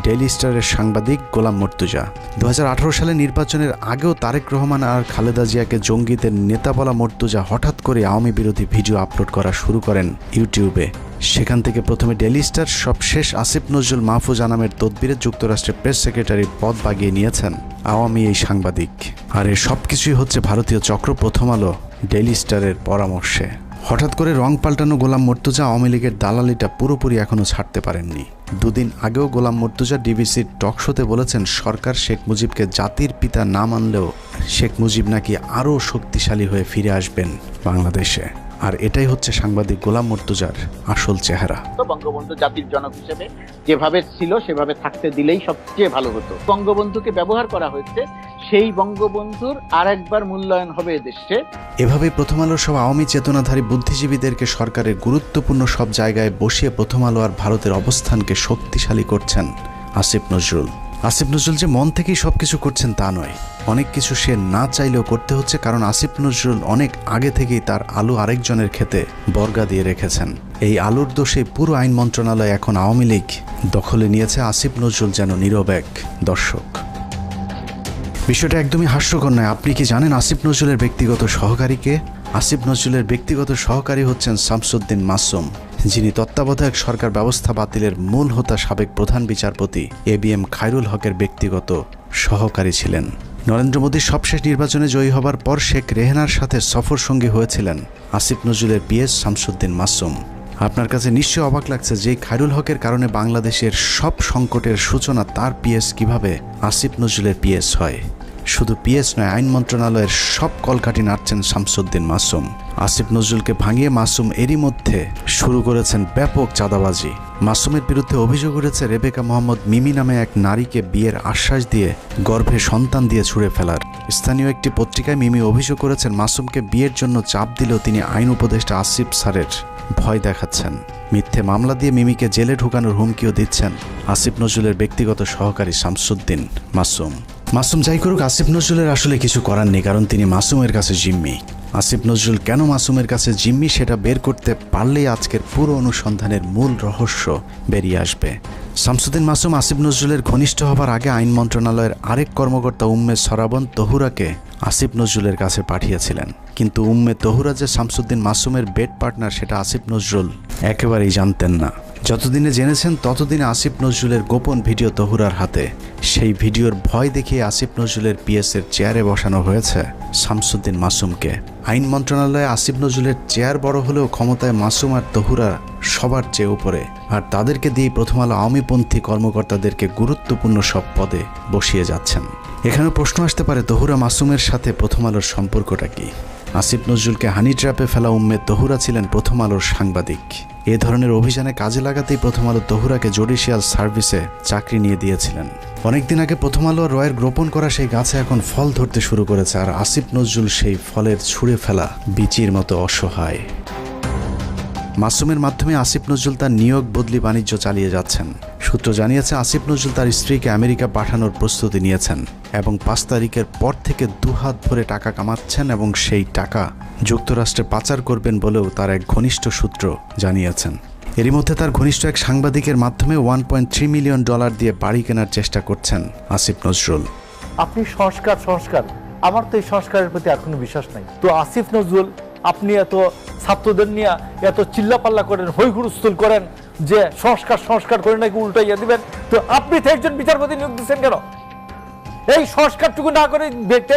Speaker 4: ডেইলি স্টারের সাংবাদিক গোলাম মর্তুজা। 2018 সালে নির্বাচনের আগেও তারেক রহমান আর খালেদা জিয়াকে জঙ্গিদের নেতা বলা মর্তুজা হঠাৎ করে আওয়ামী বিরোধী ভিডিও আপলোড করা শুরু করেন ইউটিউবে। সেখান থেকে প্রথমে ডেইলি স্টার, সবশেষ আসিফ নজরুল মাহফুজ আনামের তদবিরে যুক্তরাষ্ট্রের প্রেস সেক্রেটারির পদ বাগিয়ে নিয়েছেন আওয়ামী এই সাংবাদিক। আর এর সবকিছুই হচ্ছে ভারতীয় চক্র প্রথম আলো ডেইলি স্টারের পরামর্শে। হঠাৎ করে রং পাল্টানো গোলাম মর্তুজা আওয়ামী লীগের দালালিটা পুরোপুরি এখনও ছাড়তে পারেননি। দুদিন আগেও গোলাম মর্তুজা ডিবিসির টক শোতে বলেছেন সরকার শেখ মুজিবকে জাতির পিতা না মানলেও শেখ মুজিব নাকি আরও শক্তিশালী হয়ে ফিরে আসবেন বাংলাদেশে। আর এটাই হচ্ছে সাংবাদিক গোলাম মর্তুজার আসল চেহারা।
Speaker 1: বঙ্গবন্ধু জাতির জনক হিসেবে যেভাবে ছিল সেভাবে থাকতে দিলেই সবচেয়ে ভালো হতো। বঙ্গবন্ধুকে ব্যবহার করা হয়েছে, সেই বঙ্গবন্ধুর আরেকবার মূল্যায়ন হবে এদেশে।
Speaker 4: এভাবেই প্রথম আলোর সব আওয়ামী চেতনাধারী বুদ্ধিজীবীদেরকে সরকারের গুরুত্বপূর্ণ সব জায়গায় বসিয়ে প্রথম আলো আর ভারতের অবস্থানকে শক্তিশালী করছেন আসিফ নজরুল। আসিফ নজরুল যে মন থেকেই সবকিছু করছেন তা নয়, অনেক কিছু সে না চাইলেও করতে হচ্ছে, কারণ আসিফ নজরুল অনেক আগে থেকেই তার আলু আরেকজনের ক্ষেতে বর্গা দিয়ে রেখেছেন। এই আলুর দোষে পুরো আইন মন্ত্রণালয় এখন আওয়ামী লীগ দখলে নিয়েছে। আসিফ নজরুল যেন নীরব এক দর্শক। বিষয়টা একদমই হাস্যকর নয়। আপনি কি জানেন আসিফ নজরুলের ব্যক্তিগত সহকারীকে? আসিফ নজরুলের ব্যক্তিগত সহকারী হচ্ছেন শামসুদ্দিন মাসুম, যিনি তত্ত্বাবধায়ক সরকার ব্যবস্থা বাতিলের মূল হোতা সাবেক প্রধান বিচারপতি ABM খায়রুল হকের ব্যক্তিগত সহকারী ছিলেন। নরেন্দ্র মোদীর সবশেষ নির্বাচনে জয়ী হবার পর শেখ রেহানার সাথে সফর সঙ্গী হয়েছিলেন আসিফ নজরুলের পিএস শামসুদ্দিন মাসুম। আপনার কাছে নিশ্চয় অবাক লাগছে যে খায়রুল হকের কারণে বাংলাদেশের সব সংকটের সূচনা তার পিএস কিভাবে আসিফ নজরুলের পিএস হয়। শুধু পিএস নয়, আইন মন্ত্রণালয়ের সব কলকাঠি নাড়ছেন শামসুদ্দিন মাসুম। আসিফ নজরুলকে ভাঙিয়ে মাসুম এরই মধ্যে শুরু করেছেন ব্যাপক চাঁদাবাজি। মাসুমের বিরুদ্ধে অভিযোগ উঠেছে রেবেকা মোহাম্মদ মিমি নামে এক নারীকে বিয়ের আশ্বাস দিয়ে গর্ভে সন্তান দিয়ে ছুঁড়ে ফেলার। স্থানীয় একটি পত্রিকায় মিমি অভিযোগ করেছেন মাসুমকে বিয়ের জন্য চাপ দিলেও তিনি আইন উপদেষ্টা আসিফ স্যারের ভয় দেখাচ্ছেন। মিথ্যে মামলা দিয়ে মিমিকে জেলে ঢুকানোর হুমকিও দিচ্ছেন আসিফ নজরুলের ব্যক্তিগত সহকারী শামসুদ্দিন মাসুম। মাসুম যাই করুক, আসিফ নজরুলের আসলে কিছু করার নেই, কারণ তিনি মাসুমের কাছে জিম্মি। আসিফ নজরুল কেন মাসুমের কাছে জিম্মি সেটা বের করতে পারলেই আজকের পুরো অনুসন্ধানের মূল রহস্য বেরিয়ে আসবে। শামসুদ্দিন মাসুম আসিফ নজরুলের ঘনিষ্ঠ হবার আগে আইন মন্ত্রণালয়ের আরেক কর্মকর্তা উম্মে সরাবন তহুরাকে আসিফ নজরুলের কাছে পাঠিয়েছিলেন। কিন্তু উম্মে তহুরা যে শামসুদ্দিন মাসুমের বেড পার্টনার সেটা আসিফ নজরুল একেবারেই জানতেন না। যতদিনে জেনেছেন ততদিনে আসিফ নজরুলের গোপন ভিডিও তহুরার হাতে। সেই ভিডিওর ভয় দেখিয়ে আসিফ নজরুলের পিএসের চেয়ারে বসানো হয়েছে শামসুদ্দিন মাসুমকে। আইন মন্ত্রণালয়ে আসিফ নজরুলের চেয়ার বড় হলেও ক্ষমতায় মাসুম আর তহুরা সবার চেয়ে উপরে, আর তাদেরকে দিয়ে প্রথম আলো আওয়ামীপন্থী কর্মকর্তাদেরকে গুরুত্বপূর্ণ সব পদে বসিয়ে যাচ্ছেন। এখানে প্রশ্ন আসতে পারে, তহুরা মাসুমের সাথে প্রথম আলোর সম্পর্কটা কি? আসিফ নজরুলকে হানি ট্র্যাপে ফেলা উম্মে তহুরা ছিলেন প্রথম আলোর সাংবাদিক। এ ধরনের অভিযানে কাজে লাগাতেই প্রথম আলো তহুরাকে জুডিশিয়াল সার্ভিসে চাকরি নিয়ে দিয়েছিলেন। অনেকদিন আগে প্রথম আলো আর রয়ের রোপণ করা সেই গাছে এখন ফল ধরতে শুরু করেছে, আর আসিফ নজরুল সেই ফলের ছুঁড়ে ফেলা বিচির মতো অসহায়। মাসুমের মাধ্যমে আসিফ নজরুল তার নিয়োগ বদলি বাণিজ্য চালিয়ে যাচ্ছেন। সূত্র জানিয়েছে আসিফ নজরুল তার স্ত্রীকে আমেরিকা পাঠানোর প্রস্তুতি নিয়েছেন এবং 5 তারিখের পর থেকে দুহাত ভরে টাকা কামাচ্ছেন এবং সেই টাকা যুক্তরাষ্ট্রে পাচার করবেন বলেও তার এক ঘনিষ্ঠ সূত্র জানিয়েছেন। এরই মধ্যে তার ঘনিষ্ঠ এক সাংবাদিকের মাধ্যমে $1.3 মিলিয়ন দিয়ে বাড়ি কেনার চেষ্টা করছেন আসিফ নজরুল।
Speaker 8: আপনি সংস্কার আমার তো এই সংস্কারের প্রতি আর কোনো বিশ্বাস নাই। তো আসিফ নজরুল, আপনি এত ছাত্রদের নিয়ে এত চিল্লাপাল্লা করেন, হই হুড়স্থুল করেন যে সংস্কার করে নাকি উল্টাইয়া দিবেন, তো আপনি একজন বিচারপতি নিয়োগ দিচ্ছেন কেন? এই সংস্কারটুকু না করে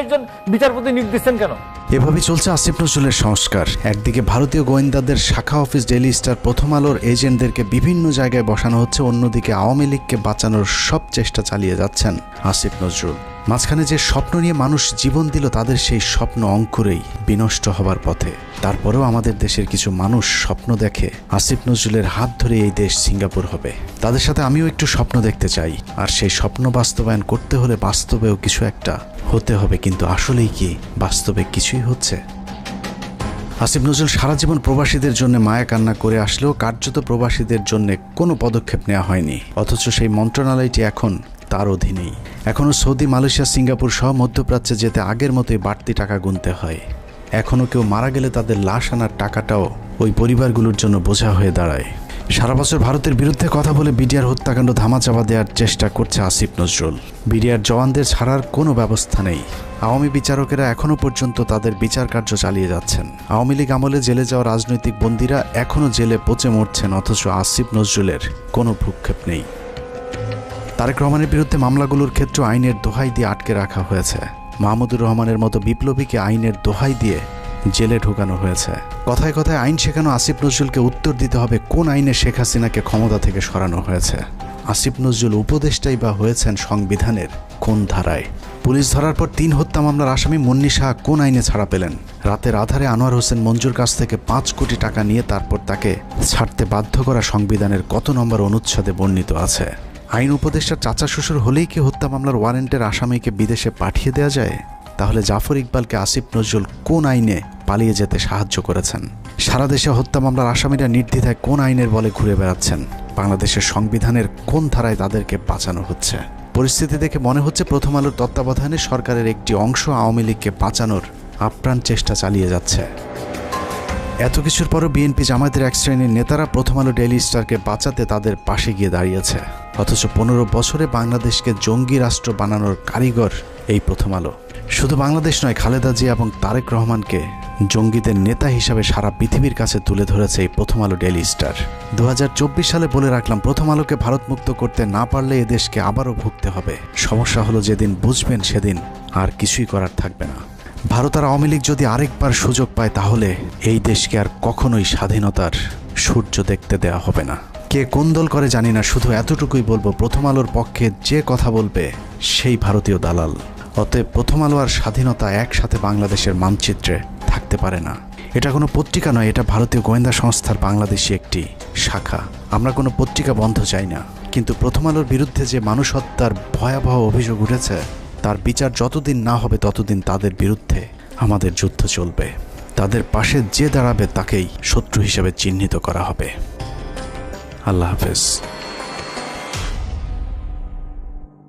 Speaker 8: একজন বিচারপতি নিয়োগ দিচ্ছেন কেন?
Speaker 4: এভাবেই চলছে আসিফ নজরুলের সংস্কার। একদিকে ভারতীয় গোয়েন্দাদের শাখা অফিস ডেইলি স্টার প্রথম আলোর এজেন্টদেরকে বিভিন্ন জায়গায় বসানো হচ্ছে, অন্যদিকে আওয়ামী লীগকে বাঁচানোর সব চেষ্টা চালিয়ে যাচ্ছেন আসিফ নজরুল। মাঝখানে যে স্বপ্ন নিয়ে মানুষ জীবন দিল তাদের সেই স্বপ্ন অঙ্কুরেই বিনষ্ট হবার পথে। তারপরেও আমাদের দেশের কিছু মানুষ স্বপ্ন দেখে আসিফ নজরুলের হাত ধরে এই দেশ সিঙ্গাপুর হবে। তাদের সাথে আমিও একটু স্বপ্ন দেখতে চাই, আর সেই স্বপ্ন বাস্তবায়ন করতে হলে বাস্তবেও কিছু একটা হতে হবে। কিন্তু আসলেই কি বাস্তবে কিছুই হচ্ছে? আসিফ নজরুল সারা জীবন প্রবাসীদের জন্য মায়া কান্না করে আসলেও কার্যত প্রবাসীদের জন্য কোনো পদক্ষেপ নেওয়া হয়নি, অথচ সেই মন্ত্রণালয়টি এখন তার অধীনেই। এখনও সৌদি, মালয়েশিয়া, সিঙ্গাপুর সহ মধ্যপ্রাচ্যে যেতে আগের মতোই বাড়তি টাকা গুনতে হয়। এখনও কেউ মারা গেলে তাদের লাশ আনার টাকাটাও ওই পরিবারগুলোর জন্য বোঝা হয়ে দাঁড়ায়। সারা বছর ভারতের বিরুদ্ধে কথা বলে বিডিআর হত্যাকাণ্ড ধামাচাপা দেওয়ার চেষ্টা করছে আসিফ নজরুল। বিডিআর জওয়ানদের ছাড়ার কোনো ব্যবস্থা নেই। আওয়ামী বিচারকেরা এখনও পর্যন্ত তাদের বিচার কার্য চালিয়ে যাচ্ছেন। আওয়ামী লীগ আমলে জেলে যাওয়া রাজনৈতিক বন্দীরা এখনও জেলে পচে মরছেন, অথচ আসিফ নজরুলের কোনো ভ্রুক্ষেপ নেই। তারেক রহমানের বিরুদ্ধে মামলাগুলোর ক্ষেত্রে আইনের দোহাই দিয়ে আটকে রাখা হয়েছে। মাহমুদুর রহমানের মতো বিপ্লবীকে আইনের দোহাই দিয়ে জেলে ঢোকানো হয়েছে। কথায় কথায় আইন শেখানো আসিফ নজরুলকে উত্তর দিতে হবে কোন আইনে শেখ হাসিনাকে ক্ষমতা থেকে সরানো হয়েছে। আসিফ নজরুল উপদেষ্টাই বা হয়েছেন সংবিধানের কোন ধারায়? পুলিশ ধরার পর 3 হত্যা মামলার আসামি মুন্নি শাহ কোন আইনে ছাড়া পেলেন? রাতের আধারে আনোয়ার হোসেন মঞ্জুর কাছ থেকে 5 কোটি টাকা নিয়ে তারপর তাকে ছাড়তে বাধ্য করা সংবিধানের কত নম্বর অনুচ্ছেদে বর্ণিত আছে? আইন উপদেষ্টার চাচা শ্বশুর হলেই কি হত্যা মামলার ওয়ারেন্টের আসামিকে বিদেশে পাঠিয়ে দেওয়া যায়? তাহলে জাফর ইকবালকে আসিফ নজরুল কোন আইনে পালিয়ে যেতে সাহায্য করেছেন? সারা দেশে হত্যা মামলার আসামিরা নির্দ্বিধায় কোন আইনের বলে ঘুরে বেড়াচ্ছেন? বাংলাদেশের সংবিধানের কোন ধারায় তাদেরকে বাঁচানো হচ্ছে? পরিস্থিতি দেখে মনে হচ্ছে প্রথম আলোর তত্ত্বাবধানে সরকারের একটি অংশ আওয়ামী লীগকে বাঁচানোর আপ্রাণ চেষ্টা চালিয়ে যাচ্ছে। এত কিছুর পরও বিএনপি জামায়াতের এক শ্রেণীর নেতারা প্রথম আলো ডেইলি স্টারকে বাঁচাতে তাদের পাশে গিয়ে দাঁড়িয়েছে, অথচ 15 বছরে বাংলাদেশকে জঙ্গি রাষ্ট্র বানানোর কারিগর এই প্রথম আলো। শুধু বাংলাদেশ নয়, খালেদা জিয়া এবং তারেক রহমানকে জঙ্গিদের নেতা হিসাবে সারা পৃথিবীর কাছে তুলে ধরেছে এই প্রথম আলো ডেইলি স্টার। 2024 সালে বলে রাখলাম, প্রথম আলোকে ভারতমুক্ত করতে না পারলে এদেশকে আবারও ভুগতে হবে। সমস্যা হলো যেদিন বুঝবেন সেদিন আর কিছুই করার থাকবে না। ভারত আর আওয়ামী লীগ যদি আরেকবার সুযোগ পায় তাহলে এই দেশকে আর কখনোই স্বাধীনতার সূর্য দেখতে দেওয়া হবে না। কে কোন দল করে জানি না, শুধু এতটুকুই বলবো, প্রথম আলোর পক্ষে যে কথা বলবে সেই ভারতীয় দালাল। অতএব প্রথম আলো আর স্বাধীনতা একসাথে বাংলাদেশের মানচিত্রে থাকতে পারে না। এটা কোনো পত্রিকা নয়, এটা ভারতীয় গোয়েন্দা সংস্থার বাংলাদেশি একটি শাখা। আমরা কোনো পত্রিকা বন্ধ চাই না, কিন্তু প্রথম আলোর বিরুদ্ধে যে মানুষ হত্যার ভয়াবহ অভিযোগ উঠেছে তার বিচার যতদিন না হবে ততদিন তাদের বিরুদ্ধে আমাদের যুদ্ধ চলবে। তাদের পাশে যে দাঁড়াবে তাকেই শত্রু হিসেবে চিহ্নিত করা হবে। আল্লাহ হাফেজ।